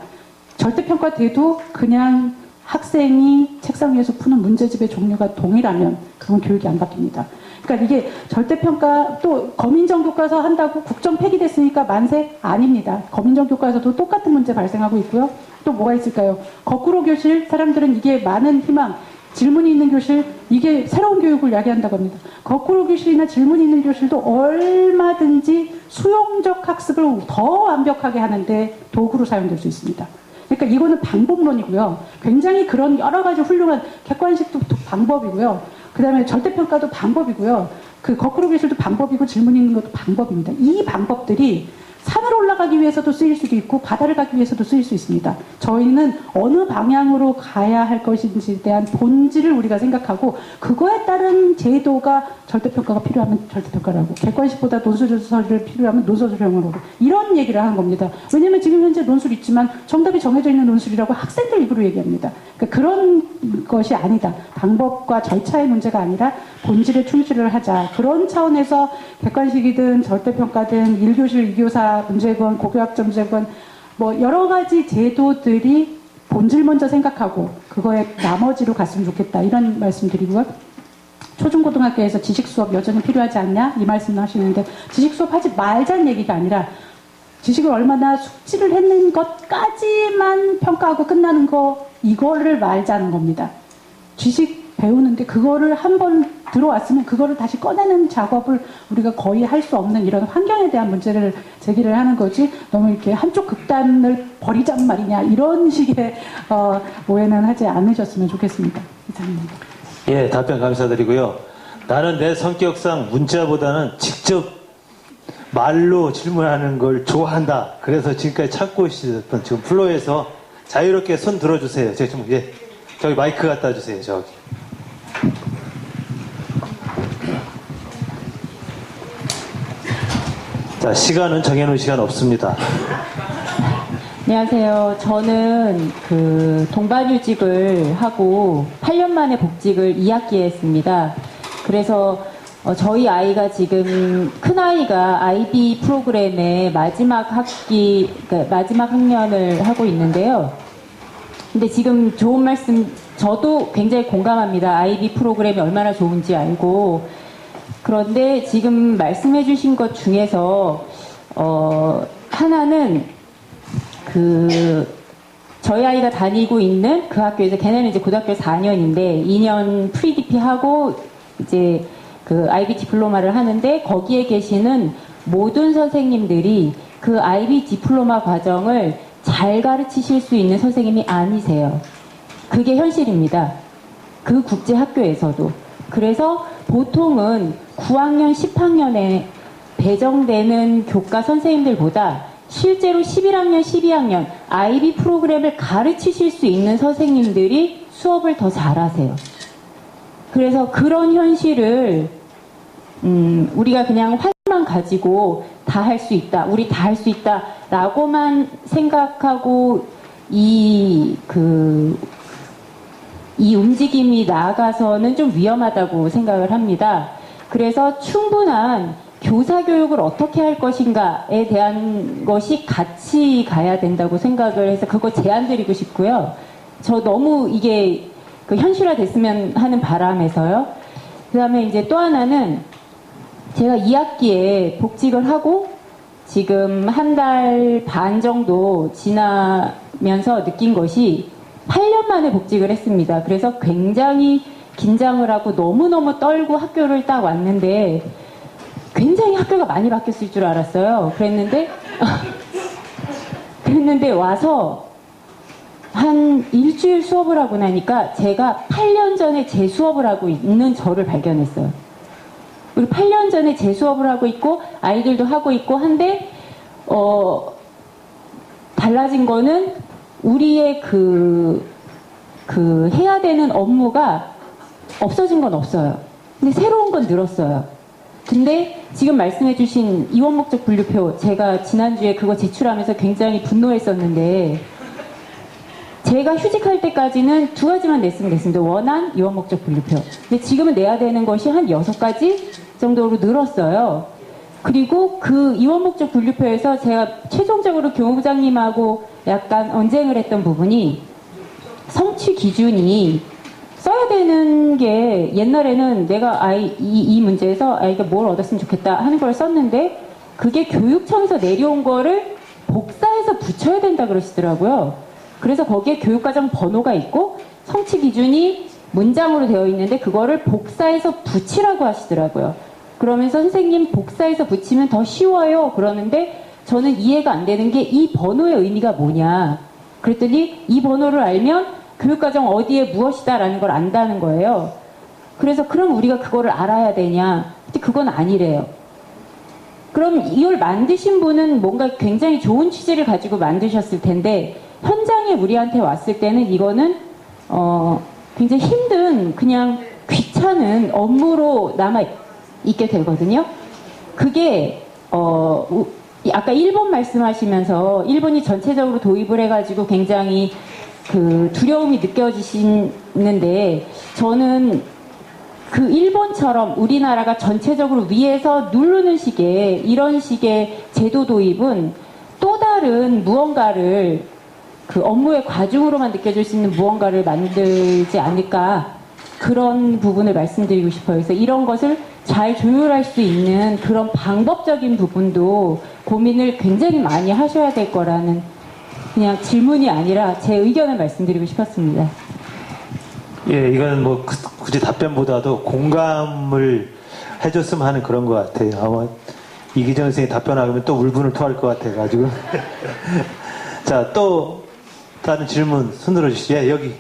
절대평가 돼도 그냥 학생이 책상 위에서 푸는 문제집의 종류가 동일하면 그건 교육이 안 바뀝니다. 그러니까 이게 절대평가, 또 검인정 교과서 한다고 국정 폐기됐으니까 만세? 아닙니다. 검인정 교과서도 똑같은 문제 발생하고 있고요. 또 뭐가 있을까요? 거꾸로 교실, 사람들은 이게 많은 희망, 질문이 있는 교실, 이게 새로운 교육을 야기한다고 합니다. 거꾸로 교실이나 질문이 있는 교실도 얼마든지 수용적 학습을 더 완벽하게 하는데 도구로 사용될 수 있습니다. 그러니까 이거는 방법론이고요. 굉장히 그런 여러 가지 훌륭한 객관식도 방법이고요. 그 다음에 절대평가도 방법이고요. 그 거꾸로 교실도 방법이고 질문 있는 것도 방법입니다. 이 방법들이 산을 올라가기 위해서도 쓰일 수도 있고 바다를 가기 위해서도 쓰일 수 있습니다. 저희는 어느 방향으로 가야 할 것인지에 대한 본질을 우리가 생각하고 그거에 따른 제도가 절대평가가 필요하면 절대평가라고, 객관식보다 논술서를 필요하면 논술형으로, 이런 얘기를 하는 겁니다. 왜냐하면 지금 현재 논술 있지만 정답이 정해져 있는 논술이라고 학생들 입으로 얘기합니다. 그러니까 그런 것이 아니다. 방법과 절차의 문제가 아니라 본질에 충실을 하자. 그런 차원에서 객관식이든 절대평가든 1교실 2교사 문제건 고교학점 문제건 뭐 여러 가지 제도들이 본질 먼저 생각하고 그거에 나머지로 갔으면 좋겠다, 이런 말씀 드리고요. 초중고등학교에서 지식수업 여전히 필요하지 않냐 이 말씀을 하시는데, 지식수업 하지 말자는 얘기가 아니라 지식을 얼마나 숙지를 했는 것까지만 평가하고 끝나는 거, 이거를 말자는 겁니다. 지식 배우는데 그거를 한번 들어왔으면 그거를 다시 꺼내는 작업을 우리가 거의 할 수 없는 이런 환경에 대한 문제를 제기를 하는 거지, 너무 이렇게 한쪽 극단을 버리자는 말이냐, 이런 식의 오해는 하지 않으셨으면 좋겠습니다. 이상입니다. 예, 답변 감사드리고요. 나는 내 성격상 문자보다는 직접 말로 질문하는 걸 좋아한다. 그래서 지금까지 찾고 있었던 지금 플로에서 자유롭게 손 들어주세요. 제가 좀, 예, 저기 마이크 갖다 주세요. 저기. 자, 시간은 정해놓은 시간 없습니다. 안녕하세요. 저는 동반휴직을 하고 8년 만에 복직을 2학기에 했습니다. 그래서 저희 아이가 지금, 큰아이가 IB 프로그램의 마지막 학기, 그러니까 마지막 학년을 하고 있는데요. 근데 지금 좋은 말씀, 저도 굉장히 공감합니다. IB 프로그램이 얼마나 좋은지 알고. 그런데 지금 말씀해 주신 것 중에서, 하나는, 저희 아이가 다니고 있는 그 학교에서, 걔네는 이제 고등학교 4년인데, 2년 프리디피 하고, 이제 IB 디플로마를 하는데, 거기에 계시는 모든 선생님들이 그 IB 디플로마 과정을 잘 가르치실 수 있는 선생님이 아니세요. 그게 현실입니다. 그 국제 학교에서도. 그래서 보통은 9학년, 10학년에 배정되는 교과 선생님들보다 실제로 11학년, 12학년 IB 프로그램을 가르치실 수 있는 선생님들이 수업을 더 잘하세요. 그래서 그런 현실을 우리가 그냥 활만 가지고 다 할 수 있다, 우리 다 할 수 있다 라고만 생각하고 이 움직임이 나아가서는 좀 위험하다고 생각을 합니다. 그래서 충분한 교사 교육을 어떻게 할 것인가에 대한 것이 같이 가야 된다고 생각을 해서 그거 제안 드리고 싶고요. 저 너무 이게 현실화됐으면 하는 바람에서요. 그 다음에 이제 또 하나는 제가 2학기에 복직을 하고 지금 한 달 반 정도 지나면서 느낀 것이 8년 만에 복직을 했습니다. 그래서 굉장히 긴장을 하고 너무너무 떨고 학교를 딱 왔는데 굉장히 학교가 많이 바뀌었을 줄 알았어요. 그랬는데 와서 한 일주일 수업을 하고 나니까 제가 8년 전에 제 수업을 하고 있는 저를 발견했어요. 그리고 8년 전에 제 수업을 하고 있고 아이들도 하고 있고 한데 달라진 거는 우리의 해야 되는 업무가 없어진 건 없어요. 근데 새로운 건 늘었어요. 근데 지금 말씀해주신 이원목적 분류표, 제가 지난주에 그거 제출하면서 굉장히 분노했었는데, 제가 휴직할 때까지는 2가지만 냈으면 됐습니다. 원한, 이원목적 분류표. 근데 지금은 내야 되는 것이 한 6가지 정도로 늘었어요. 그리고 그 이원목적 분류표에서 제가 최종적으로 교무부장님하고 약간 언쟁을 했던 부분이, 성취 기준이 써야 되는 게, 옛날에는 내가 이 문제에서 아이가 뭘 얻었으면 좋겠다 하는 걸 썼는데, 그게 교육청에서 내려온 거를 복사해서 붙여야 된다 그러시더라고요. 그래서 거기에 교육과정 번호가 있고 성취 기준이 문장으로 되어 있는데 그거를 복사해서 붙이라고 하시더라고요. 그러면서 선생님 복사해서 붙이면 더 쉬워요 그러는데, 저는 이해가 안 되는 게 이 번호의 의미가 뭐냐. 그랬더니 이 번호를 알면 교육과정 어디에 무엇이다라는 걸 안다는 거예요. 그래서 그럼 우리가 그거를 알아야 되냐. 근데 그건 아니래요. 그럼 이걸 만드신 분은 뭔가 굉장히 좋은 취지를 가지고 만드셨을 텐데, 현장에 우리한테 왔을 때는 이거는 굉장히 힘든, 그냥 귀찮은 업무로 남아있게 되거든요. 그게 아까 일본 말씀하시면서 일본이 전체적으로 도입을 해가지고 굉장히 두려움이 느껴지시는데, 저는 그 일본처럼 우리나라가 전체적으로 위에서 누르는 식의 이런 식의 제도 도입은 또 다른 무언가를, 업무의 과중으로만 느껴질 수 있는 무언가를 만들지 않을까, 그런 부분을 말씀드리고 싶어요. 그래서 이런 것을 잘 조율할 수 있는 그런 방법적인 부분도 고민을 굉장히 많이 하셔야 될 거라는 그냥 질문이 아니라 제 의견을 말씀드리고 싶었습니다. 예, 이건 뭐 굳이 답변보다도 공감을 해줬으면 하는 그런 것 같아요. 아마 이기정 선생님이 답변하면 또 울분을 토할 것 같아가지고. 자, 또 다른 질문 손들어 주시죠. 예, 여기.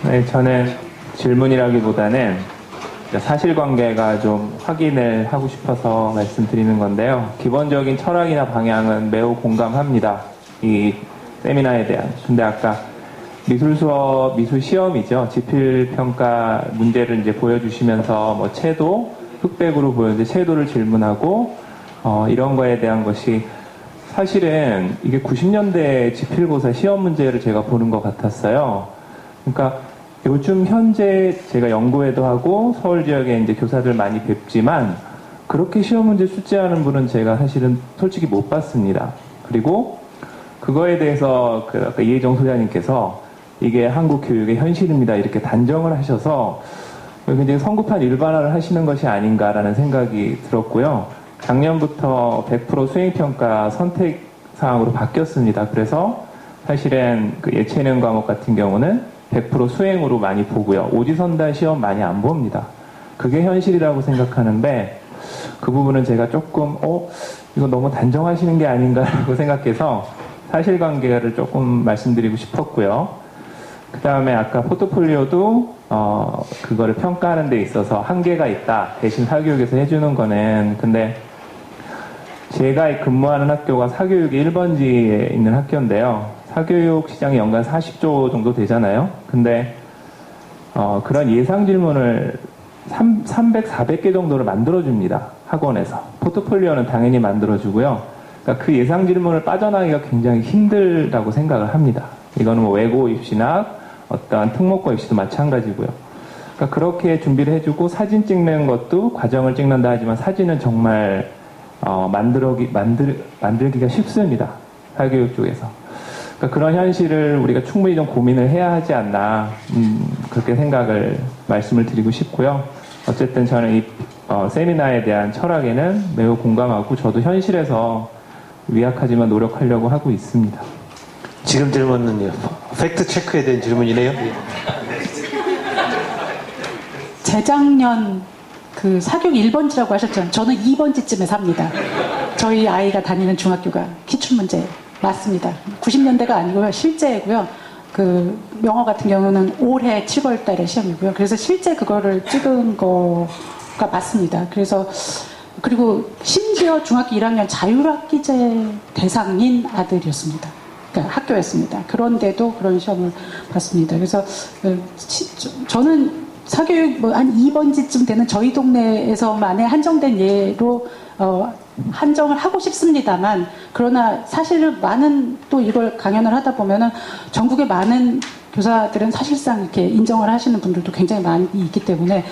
네, 저는 질문이라기보다는 사실관계가 좀 확인을 하고 싶어서 말씀드리는 건데요. 기본적인 철학이나 방향은 매우 공감합니다. 이 세미나에 대한. 근데 아까 미술 수업, 미술 시험이죠. 지필평가 문제를 이제 보여주시면서 뭐 채도, 흑백으로 보였는데 채도를 질문하고, 이런 거에 대한 것이 사실은 이게 90년대 지필고사 시험 문제를 제가 보는 것 같았어요. 그러니까 요즘 현재 제가 연구회도 하고 서울 지역에 이제 교사들 많이 뵙지만 그렇게 시험 문제 숙제하는 분은 제가 사실은 솔직히 못 봤습니다. 그리고 그거에 대해서 아까 이혜정 소장님께서 이게 한국 교육의 현실입니다 이렇게 단정을 하셔서 굉장히 성급한 일반화를 하시는 것이 아닌가라는 생각이 들었고요. 작년부터 100% 수행평가 선택사항으로 바뀌었습니다. 그래서 사실은 그 예체능 과목 같은 경우는 100% 수행으로 많이 보고요. 오지선다 시험 많이 안 봅니다. 그게 현실이라고 생각하는데 그 부분은 제가 조금 이거 너무 단정하시는 게 아닌가라고 생각해서 사실관계를 조금 말씀드리고 싶었고요. 그 다음에 아까 포트폴리오도 그거를 평가하는 데 있어서 한계가 있다. 대신 사교육에서 해주는 거는 근데 제가 근무하는 학교가 사교육이 1번지에 있는 학교인데요. 사교육 시장이 연간 40조 정도 되잖아요. 근데 그런 예상 질문을 300, 400개 정도를 만들어줍니다. 학원에서. 포트폴리오는 당연히 만들어주고요. 그러니까 그 예상 질문을 빠져나가기가 굉장히 힘들다고 생각을 합니다. 이거는 뭐 외고 입시나 어떠한 특목고 입시도 마찬가지고요. 그러니까 그렇게 준비를 해주고 사진 찍는 것도 과정을 찍는다 하지만 사진은 정말 만들기가 쉽습니다. 사교육 쪽에서. 그러니까 그런 현실을 우리가 충분히 좀 고민을 해야 하지 않나 그렇게 생각을 말씀을 드리고 싶고요. 어쨌든 저는 이 세미나에 대한 철학에는 매우 공감하고 저도 현실에서 미약하지만 노력하려고 하고 있습니다. 지금 질문은요. 팩트 체크에 대한 질문이네요. 재작년 그 사교육 1번지라고 하셨잖아요. 저는 2번지쯤에 삽니다. 저희 아이가 다니는 중학교가 기출 문제 맞습니다. 90년대가 아니고요. 실제고요. 그 영어 같은 경우는 올해 7월 달에 시험이고요. 그래서 실제 그거를 찍은 거가 맞습니다. 그래서 그리고 심지어 중학교 1학년 자율학기제 대상인 아들이었습니다. 그러니까 학교였습니다. 그런데도 그런 시험을 봤습니다. 그래서 저는 사교육 뭐 한 2번지쯤 되는 저희 동네에서만의 한정된 예로 한정을 하고 싶습니다만 그러나 사실은 많은 또 이걸 강연을 하다 보면은 전국의 많은 교사들은 사실상 이렇게 인정을 하시는 분들도 굉장히 많이 있기 때문에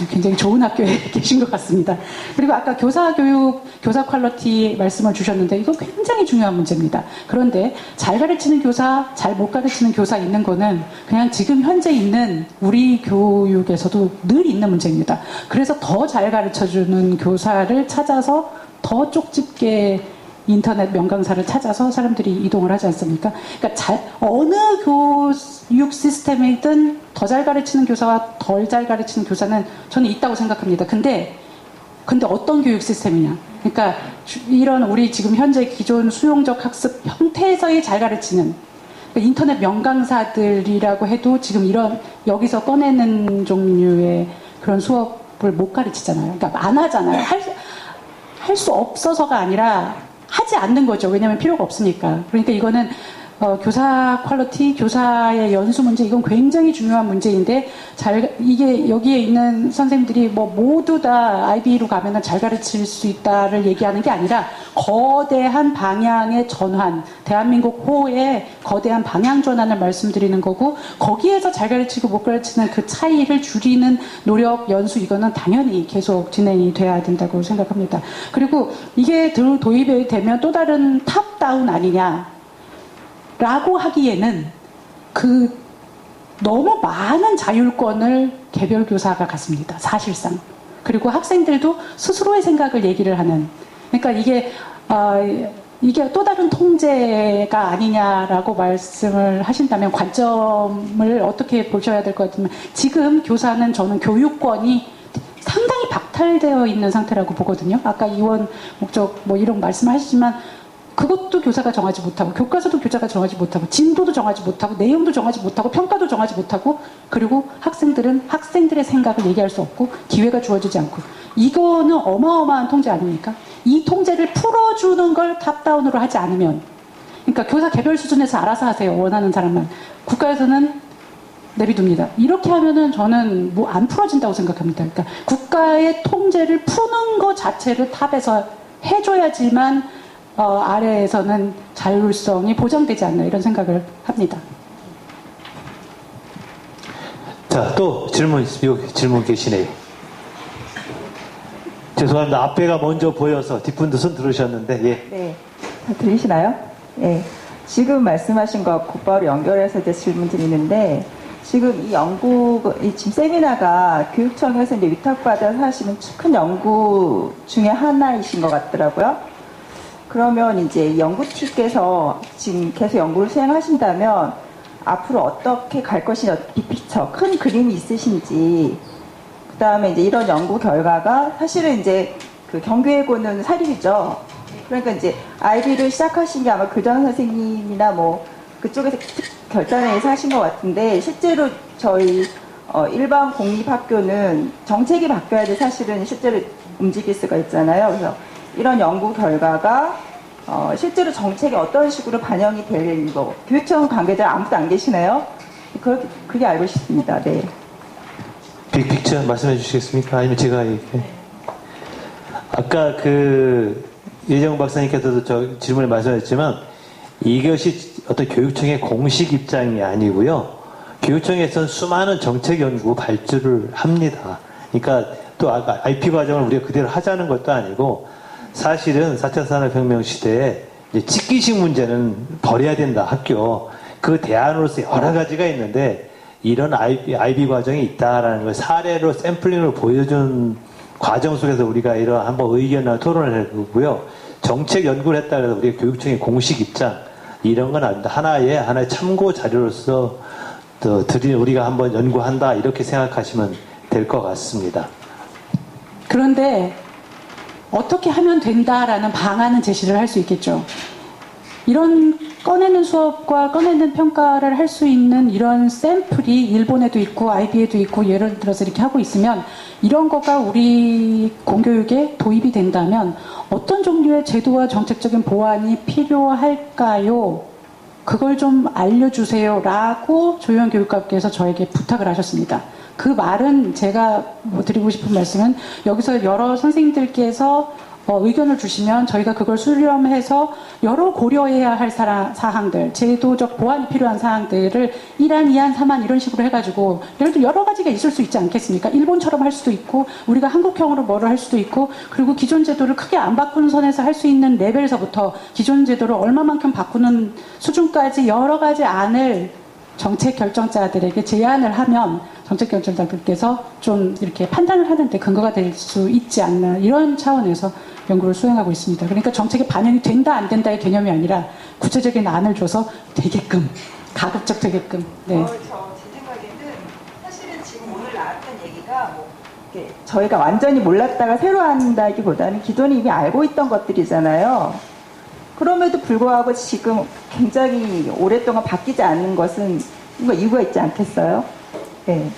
굉장히 좋은 학교에 계신 것 같습니다. 그리고 아까 교사 교육, 교사 퀄리티 말씀을 주셨는데 이건 굉장히 중요한 문제입니다. 그런데 잘 가르치는 교사, 잘 못 가르치는 교사 있는 거는 그냥 지금 현재 있는 우리 교육에서도 늘 있는 문제입니다. 그래서 더 잘 가르쳐주는 교사를 찾아서 더 쪽집게 인터넷 명강사를 찾아서 사람들이 이동을 하지 않습니까? 그러니까 어느 교육 시스템이든 더 잘 가르치는 교사와 덜 잘 가르치는 교사는 저는 있다고 생각합니다. 근데 어떤 교육 시스템이냐? 그러니까 이런 우리 지금 현재 기존 수용적 학습 형태에서의 잘 가르치는 그러니까 인터넷 명강사들이라고 해도 지금 이런 여기서 꺼내는 종류의 그런 수업을 못 가르치잖아요. 그러니까 안 하잖아요. 할 수 없어서가 아니라 하지 않는 거죠. 왜냐하면 필요가 없으니까. 그러니까 이거는 교사 퀄리티, 교사의 연수 문제 이건 굉장히 중요한 문제인데 이게 여기에 있는 선생님들이 뭐 모두 다 IB로 가면은 잘 가르칠 수 있다를 얘기하는 게 아니라 거대한 방향의 전환, 대한민국 호의 거대한 방향 전환을 말씀드리는 거고 거기에서 잘 가르치고 못 가르치는 그 차이를 줄이는 노력, 연수 이거는 당연히 계속 진행이 돼야 된다고 생각합니다. 그리고 이게 도입이 되면 또 다른 탑다운 아니냐 라고 하기에는 그 너무 많은 자율권을 개별 교사가 갖습니다. 사실상. 그리고 학생들도 스스로의 생각을 얘기를 하는. 그러니까 이게 또 다른 통제가 아니냐라고 말씀을 하신다면 관점을 어떻게 보셔야 될 것 같으면 지금 교사는 저는 교육권이 상당히 박탈되어 있는 상태라고 보거든요. 아까 이원 목적 뭐 이런 말씀을 하시지만 그것도 교사가 정하지 못하고 교과서도 교사가 정하지 못하고 진도도 정하지 못하고 내용도 정하지 못하고 평가도 정하지 못하고 그리고 학생들은 학생들의 생각을 얘기할 수 없고 기회가 주어지지 않고 이거는 어마어마한 통제 아닙니까? 이 통제를 풀어주는 걸 탑다운으로 하지 않으면 그러니까 교사 개별 수준에서 알아서 하세요. 원하는 사람만. 국가에서는 내비둡니다. 이렇게 하면은 저는 뭐 안 풀어진다고 생각합니다. 그러니까 국가의 통제를 푸는 것 자체를 탑에서 해줘야지만 아래에서는 자율성이 보장되지 않나 이런 생각을 합니다. 자, 또 질문 계시네요. 죄송합니다. 앞에가 먼저 보여서 뒷분도 손 들으셨는데, 예. 네. 다 들리시나요? 네. 지금 말씀하신 거 곧바로 연결해서 이제 질문 드리는데, 지금 지금 세미나가 교육청에서 이제 위탁받아서 하시는 큰 연구 중에 하나이신 것 같더라고요. 그러면 이제 연구팀께서 지금 계속 연구를 수행하신다면, 앞으로 어떻게 갈 것이냐, 빅피처, 큰 그림이 있으신지, 그 다음에 이제 이런 연구 결과가 사실은 이제 그 경교해고는 사립이죠. 그러니까 이제 아이비를 시작하신 게 아마 교장 선생님이나 뭐 그쪽에서 결단해서 하신 것 같은데 실제로 저희 일반 공립학교는 정책이 바뀌어야 돼 사실은 실제로 움직일 수가 있잖아요. 그래서 이런 연구 결과가 실제로 정책에 어떤 식으로 반영이 될 거 교육청 관계자 아무도 안 계시나요? 그게 알고 싶습니다. 네. 빅픽처 말씀해 주시겠습니까? 아니면 제가 이렇게 아까 그 예정 박사님께서도 저 질문에 말씀하셨지만 이것이 어떤 교육청의 공식 입장이 아니고요. 교육청에서는 수많은 정책 연구 발주를 합니다. 그러니까 또 아까 IP 과정을 우리가 그대로 하자는 것도 아니고 사실은 4차 산업혁명 시대에 이제 찍기식 문제는 버려야 된다 학교 그 대안으로서 여러 가지가 있는데 이런 IB 과정이 있다라는 걸 사례로 샘플링을 보여준 과정 속에서 우리가 이런 한번 의견이나 토론을 해보고요. 정책 연구를 했다 해서 우리가 교육청의 공식 입장 이런 건 아닙니다. 하나의 참고 자료로서 우리가 한번 연구한다 이렇게 생각하시면 될 것 같습니다. 그런데 어떻게 하면 된다라는 방안은 제시를 할 수 있겠죠. 이런 꺼내는 수업과 꺼내는 평가를 할 수 있는 이런 샘플이 일본에도 있고 IB에도 있고 예를 들어서 이렇게 하고 있으면 이런 거가 우리 공교육에 도입이 된다면 어떤 종류의 제도와 정책적인 보완이 필요할까요? 그걸 좀 알려주세요 라고 조영 교육감께서 저에게 부탁을 하셨습니다. 그 말은 제가 드리고 싶은 말씀은 여기서 여러 선생님들께서 의견을 주시면 저희가 그걸 수렴해서 여러 고려해야 할 사항들, 제도적 보완이 필요한 사항들을 1안, 2안, 3안 이런 식으로 해가지고 예를 들어 여러 가지가 있을 수 있지 않겠습니까? 일본처럼 할 수도 있고 우리가 한국형으로 뭐를 할 수도 있고 그리고 기존 제도를 크게 안 바꾸는 선에서 할 수 있는 레벨에서부터 기존 제도를 얼마만큼 바꾸는 수준까지 여러 가지 안을 정책 결정자들에게 제안을 하면 정책 결정자들께서 좀 이렇게 판단을 하는데 근거가 될 수 있지 않나 이런 차원에서 연구를 수행하고 있습니다. 그러니까 정책에 반영이 된다 안 된다의 개념이 아니라 구체적인 안을 줘서 되게끔 가급적 되게끔. 네. 제 생각에는 사실은 지금 오늘 나왔던 얘기가 뭐 저희가 완전히 몰랐다가 새로 한다기보다는 기존에 이미 알고 있던 것들이잖아요. 그럼에도 불구하고 지금 굉장히 오랫동안 바뀌지 않는 것은 뭔가 이유가 있지 않겠어요? 네.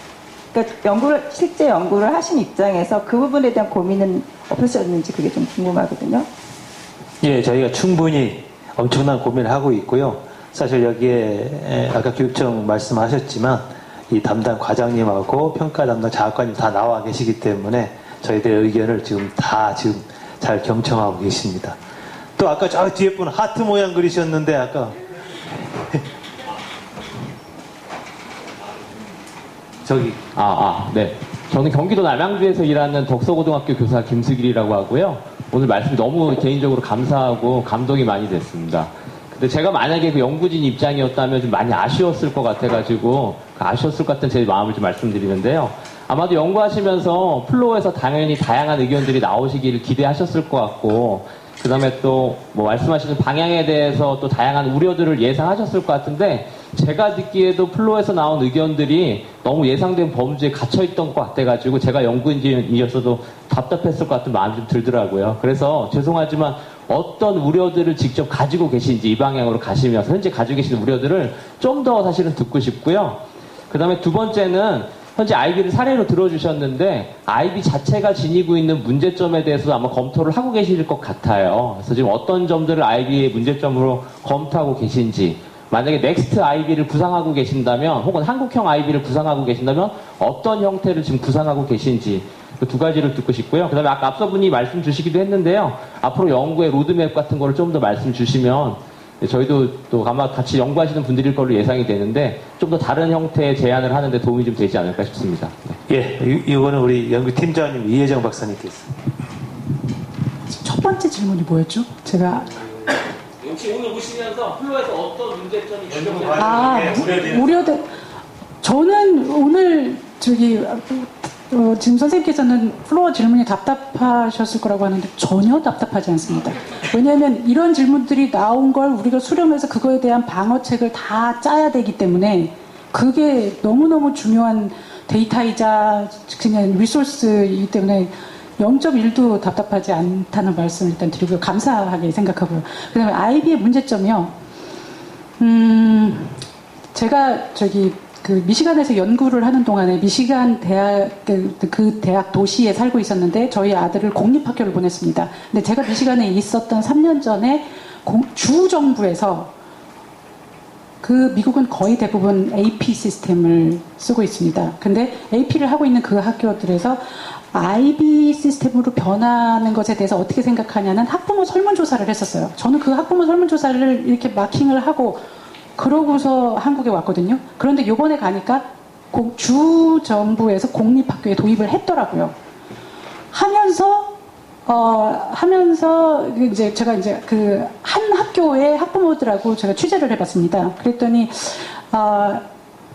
그러니까 실제 연구를 하신 입장에서 그 부분에 대한 고민은 없으셨는지 그게 좀 궁금하거든요. 예, 저희가 충분히 엄청난 고민을 하고 있고요. 사실 여기에 아까 교육청 말씀하셨지만 이 담당 과장님하고 평가 담당 자학관님 다 나와 계시기 때문에 저희들의 의견을 지금 잘 경청하고 계십니다. 또 아까 저 뒤에 분 하트 모양 그리셨는데 아까 저기 네. 저는 경기도 남양주에서 일하는 덕서고등학교 교사 김수길이라고 하고요. 오늘 말씀 너무 개인적으로 감사하고 감동이 많이 됐습니다. 근데 제가 만약에 그 연구진 입장이었다면 좀 많이 아쉬웠을 것 같아가지고, 아쉬웠을 것 같은 제 마음을 좀 말씀드리는데요. 아마도 연구하시면서 플로어에서 당연히 다양한 의견들이 나오시기를 기대하셨을 것 같고, 그 다음에 또 뭐 말씀하시는 방향에 대해서 또 다양한 우려들을 예상하셨을 것 같은데, 제가 듣기에도 플로어에서 나온 의견들이 너무 예상된 범주에 갇혀있던 것 같아가지고 제가 연구인이었어도 답답했을 것 같은 마음이 좀 들더라고요. 그래서 죄송하지만 어떤 우려들을 직접 가지고 계신지 이 방향으로 가시면서 현재 가지고 계신 우려들을 좀 더 사실은 듣고 싶고요. 그 다음에 두 번째는 현재 아이비를 사례로 들어주셨는데 아이비 자체가 지니고 있는 문제점에 대해서도 아마 검토를 하고 계실 것 같아요. 그래서 지금 어떤 점들을 아이비의 문제점으로 검토하고 계신지, 만약에 넥스트 아이비를 구상하고 계신다면 혹은 한국형 아이비를 구상하고 계신다면 어떤 형태를 지금 구상하고 계신지 그 두 가지를 듣고 싶고요. 그 다음에 아까 앞서 분이 말씀 주시기도 했는데요. 앞으로 연구의 로드맵 같은 거를 좀 더 말씀 주시면 저희도 또 아마 같이 연구하시는 분들일 걸로 예상이 되는데 좀 더 다른 형태의 제안을 하는데 도움이 좀 되지 않을까 싶습니다. 네. 예, 이거는 우리 연구팀장님 이혜정 박사님께서. 첫 번째 질문이 뭐였죠? 제가 혹시 오늘 오시면서 플로에서 어떤 문제점이 우려된. 저는 오늘 지금 선생님께서는 플로어 질문이 답답하셨을 거라고 하는데 전혀 답답하지 않습니다. 왜냐하면 이런 질문들이 나온 걸 우리가 수렴해서 그거에 대한 방어책을 다 짜야 되기 때문에 그게 너무너무 중요한 데이터이자 그냥 리소스이기 때문에 0.1도 답답하지 않다는 말씀을 일단 드리고요. 감사하게 생각하고요. 그 다음에 아이비의 문제점이요. 제가 그 미시간에서 연구를 하는 동안에 미시간 대학, 그 대학 도시에 살고 있었는데 저희 아들을 공립학교를 보냈습니다. 근데 제가 미시간에 있었던 3년 전에 주 정부에서 그 미국은 거의 대부분 AP 시스템을 쓰고 있습니다. 근데 AP를 하고 있는 그 학교들에서 IB 시스템으로 변하는 것에 대해서 어떻게 생각하냐는 학부모 설문조사를 했었어요. 저는 그 학부모 설문조사를 이렇게 마킹을 하고 그러고서 한국에 왔거든요. 그런데 요번에 가니까 주 정부에서 공립학교에 도입을 했더라고요. 하면서 이제 제가 이제 그 한 학교의 학부모들하고 제가 취재를 해봤습니다. 그랬더니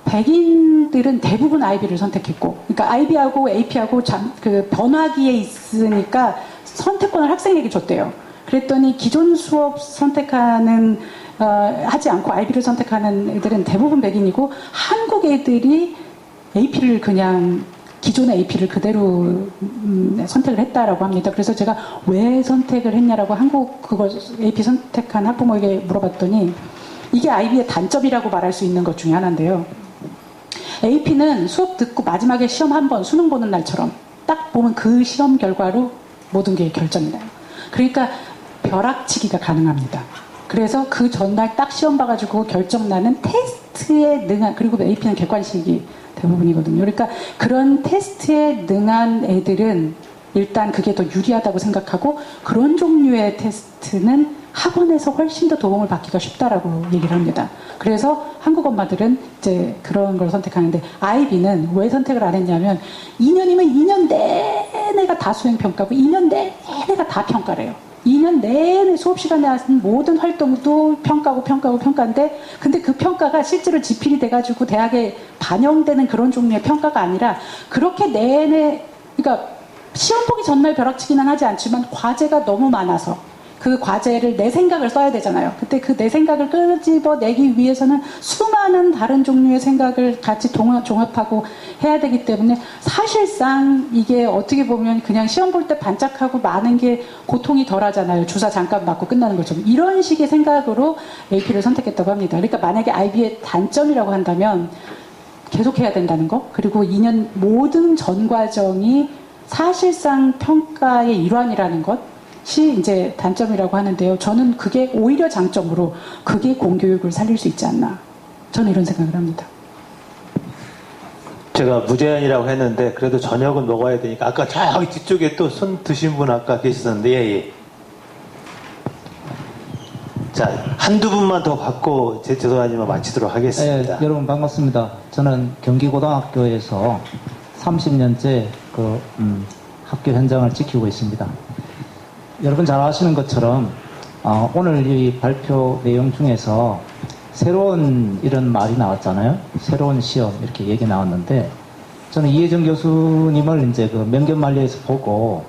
백인들은 대부분 IB를 선택했고, 그러니까 IB하고 AP하고 그 변화기에 있으니까 선택권을 학생에게 줬대요. 그랬더니 기존 수업 선택하는 하지 않고 IB를 선택하는 애들은 대부분 백인이고 한국 애들이 AP를 그냥 기존의 AP를 그대로 선택을 했다라고 합니다. 그래서 제가 왜 선택을 했냐라고 한국 그거 AP 선택한 학부모에게 물어봤더니 이게 IB의 단점이라고 말할 수 있는 것 중에 하나인데요. AP는 수업 듣고 마지막에 시험 한 번 수능 보는 날처럼 딱 보면 그 시험 결과로 모든 게 결정이 나요. 그러니까 벼락치기가 가능합니다. 그래서 그 전날 딱 시험 봐가지고 결정나는 테스트에 능한, 그리고 AP는 객관식이 대부분이거든요. 그러니까 그런 테스트에 능한 애들은 일단 그게 더 유리하다고 생각하고 그런 종류의 테스트는 학원에서 훨씬 더 도움을 받기가 쉽다라고 얘기를 합니다. 그래서 한국 엄마들은 이제 그런 걸 선택하는데 IB는 왜 선택을 안 했냐면 2년이면 2년 내내가 다 수행평가고 2년 내내가 다 평가래요. 2년 내내 수업 시간에 하는 모든 활동도 평가인데 근데 그 평가가 실제로 지필이 돼가지고 대학에 반영되는 그런 종류의 평가가 아니라 그렇게 내내 그러니까 시험 보기 전날 벼락치기는 하지 않지만 과제가 너무 많아서 그 과제를 내 생각을 써야 되잖아요. 그때 그 내 생각을 끄집어내기 위해서는 수많은 다른 종류의 생각을 같이 종합하고 해야 되기 때문에 사실상 이게 어떻게 보면 그냥 시험 볼 때 반짝하고 많은 게 고통이 덜하잖아요. 주사 잠깐 맞고 끝나는 것처럼. 이런 식의 생각으로 AP를 선택했다고 합니다. 그러니까 만약에 IB의 단점이라고 한다면 계속해야 된다는 거, 그리고 2년 모든 전 과정이 사실상 평가의 일환이라는 것이 이제 단점이라고 하는데요. 저는 그게 오히려 장점으로 그게 공교육을 살릴 수 있지 않나. 저는 이런 생각을 합니다. 제가 무제한이라고 했는데 그래도 저녁은 먹어야 되니까 아까 저기 뒤쪽에 또 손 드신 분 아까 계셨는데 예. 자, 한두 분만 더 받고 죄송하지만 마치도록 하겠습니다. 네, 여러분 반갑습니다. 저는 경기고등학교에서 30년째 학교 현장을 지키고 있습니다. 여러분 잘 아시는 것처럼 오늘 이 발표 내용 중에서 새로운 이런 말이 나왔잖아요. 새로운 시험 이렇게 얘기 나왔는데 저는 이혜정 교수님을 이제 그 명견만리에서 보고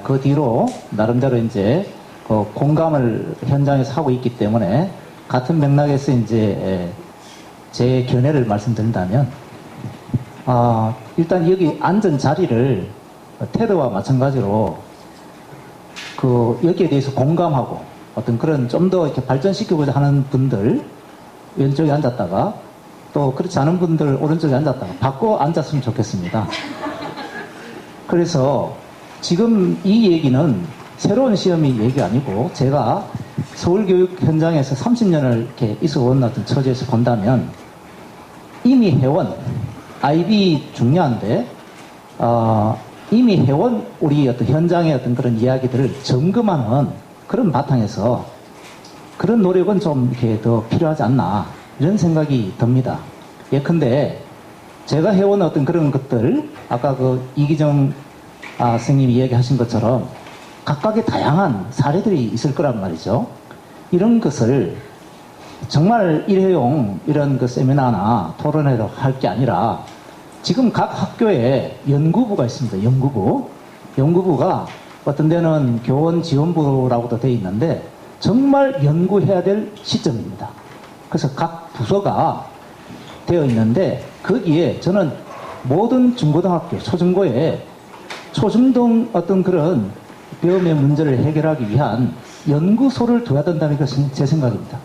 그 뒤로 나름대로 이제 그 공감을 현장에서 하고 있기 때문에 같은 맥락에서 이제 제 견해를 말씀드린다면 일단 여기 앉은 자리를 테드와 마찬가지로 그 여기에 대해서 공감하고 어떤 그런 좀 더 이렇게 발전시키고자 하는 분들 왼쪽에 앉았다가 또 그렇지 않은 분들 오른쪽에 앉았다가 바꿔 앉았으면 좋겠습니다. 그래서 지금 이 얘기는 새로운 시험이 얘기 아니고 제가 서울교육 현장에서 30년을 이렇게 있어온 어떤 처지에서 본다면 이미 해온 IB 중요한데 이미 해온 우리 어떤 현장의 어떤 그런 이야기들을 점검하는 그런 바탕에서 그런 노력은 좀 이렇게 더 필요하지 않나 이런 생각이 듭니다. 예컨대 제가 해온 어떤 그런 것들 아까 그 이기정 선생님이 이야기하신 것처럼 각각의 다양한 사례들이 있을 거란 말이죠. 이런 것을 정말 일회용 이런 그 세미나나 토론회로 할 게 아니라 지금 각 학교에 연구부가 있습니다. 연구부가 어떤 데는 교원지원부라고도 되어 있는데 정말 연구해야 될 시점입니다. 그래서 각 부서가 되어 있는데 거기에 저는 모든 중고등학교, 초중고에 초중등 어떤 그런 배움의 문제를 해결하기 위한 연구소를 둬야 된다는 것이 제 생각입니다.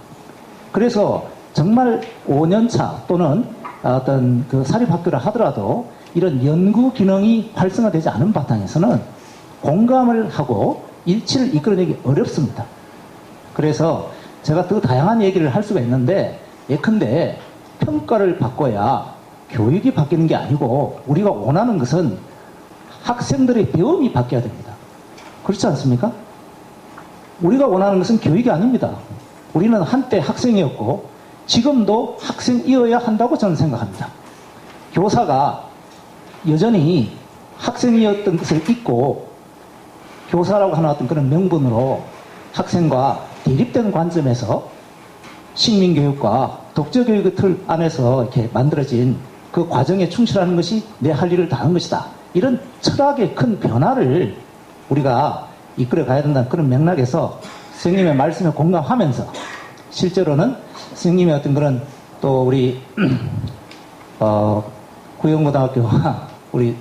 그래서 정말 5년차 또는 어떤 그 사립학교를 하더라도 이런 연구 기능이 활성화되지 않은 바탕에서는 공감을 하고 일치를 이끌어내기 어렵습니다. 그래서 제가 더 다양한 얘기를 할 수가 있는데 예컨대 평가를 바꿔야 교육이 바뀌는 게 아니고 우리가 원하는 것은 학생들의 배움이 바뀌어야 됩니다. 그렇지 않습니까? 우리가 원하는 것은 교육이 아닙니다. 우리는 한때 학생이었고 지금도 학생이어야 한다고 저는 생각합니다. 교사가 여전히 학생이었던 것을 잊고 교사라고 하는 어떤 그런 명분으로 학생과 대립된 관점에서 식민교육과 독재교육의 틀 안에서 이렇게 만들어진 그 과정에 충실하는 것이 내 할 일을 다하는 것이다. 이런 철학의 큰 변화를 우리가 이끌어 가야 된다는 그런 맥락에서 선생님의 말씀에 공감하면서 실제로는 선생님의 어떤 그런 또 우리 구영고등학교와 우리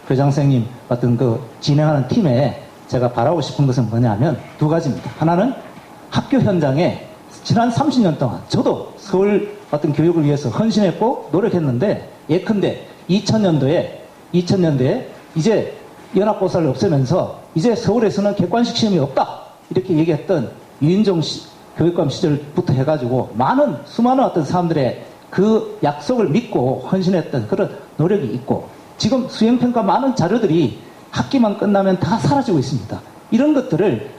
교장 선생님 어떤 그 진행하는 팀에 제가 바라고 싶은 것은 뭐냐면 두 가지입니다. 하나는 학교 현장에 지난 30년 동안 저도 서울 어떤 교육을 위해서 헌신했고 노력했는데 예컨대 2000년도에 이제 연합고사를 없애면서 이제 서울에서는 객관식 시험이 없다 이렇게 얘기했던 유인종 교육감 시절부터 해가지고 수많은 어떤 사람들의 그 약속을 믿고 헌신했던 그런 노력이 있고 지금 수행평가 많은 자료들이 학기만 끝나면 다 사라지고 있습니다. 이런 것들을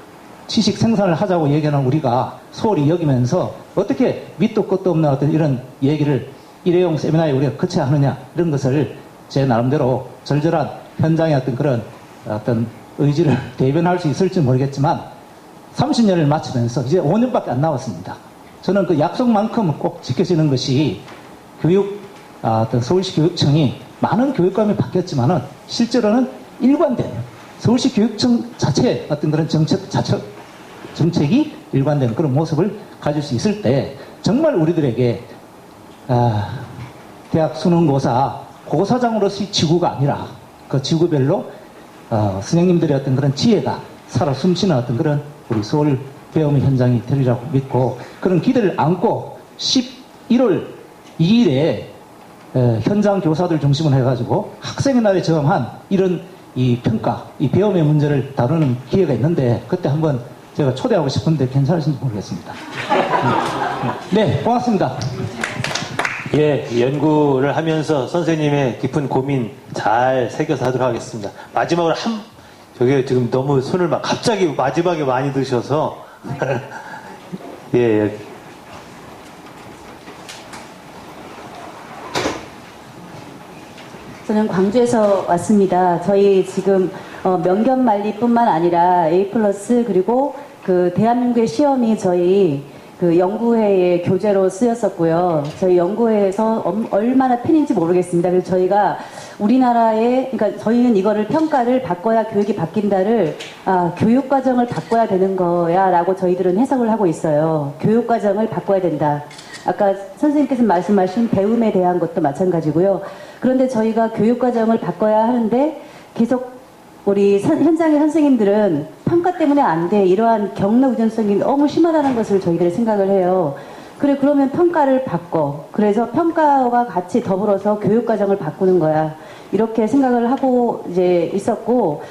지식 생산을 하자고 얘기하는 우리가 소홀히 여기면서 어떻게 밑도 끝도 없는 어떤 이런 얘기를 일회용 세미나에 우리가 거쳐야 하느냐 이런 것을 제 나름대로 절절한 현장의 어떤 그런 어떤 의지를 대변할 수 있을지 모르겠지만 30년을 마치면서 이제 5년밖에 안 남았습니다. 저는 그 약속만큼은 꼭 지켜지는 것이 어떤 서울시 교육청이 많은 교육감이 바뀌었지만은 실제로는 일관된 서울시 교육청 자체의 어떤 그런 정책이 일관된 그런 모습을 가질 수 있을 때 정말 우리들에게 대학 수능고사 고사장으로서의 지구가 아니라 그 지구별로 선생님들의 어떤 그런 지혜가 살아 숨쉬는 어떤 그런 우리 서울 배움의 현장이 되리라고 믿고 그런 기대를 안고 11월 2일에 현장 교사들 중심으로 해가지고 학생의 날에 정한 이런 이 평가, 이 배움의 문제를 다루는 기회가 있는데 그때 한번 제가 초대하고 싶은데 괜찮으신지 모르겠습니다. 네, 고맙습니다. 예, 연구를 하면서 선생님의 깊은 고민 잘 새겨서 하도록 하겠습니다. 마지막으로 저게 지금 너무 손을 갑자기 마지막에 많이 드셔서 예. 저는 광주에서 왔습니다. 저희 지금 명견만리뿐만 아니라 A+ 그리고 그 대한민국의 시험이 저희 그 연구회의 교재로 쓰였었고요. 저희 연구회에서 얼마나 팬인지 모르겠습니다. 그래서 저희가 우리나라에, 그러니까 저희는 이거를 평가를 바꿔야 교육이 바뀐다를, 교육과정을 바꿔야 되는 거야 라고 저희들은 해석을 하고 있어요. 교육과정을 바꿔야 된다. 아까 선생님께서 말씀하신 배움에 대한 것도 마찬가지고요. 그런데 저희가 교육과정을 바꿔야 하는데 계속 우리 현장의 선생님들은 평가 때문에 안 돼. 이러한 경로 의존성이 너무 심하다는 것을 저희들이 생각을 해요. 그래, 그러면 평가를 바꿔. 그래서 평가와 같이 더불어서 교육과정을 바꾸는 거야. 이렇게 생각을 하고 이제 있었고,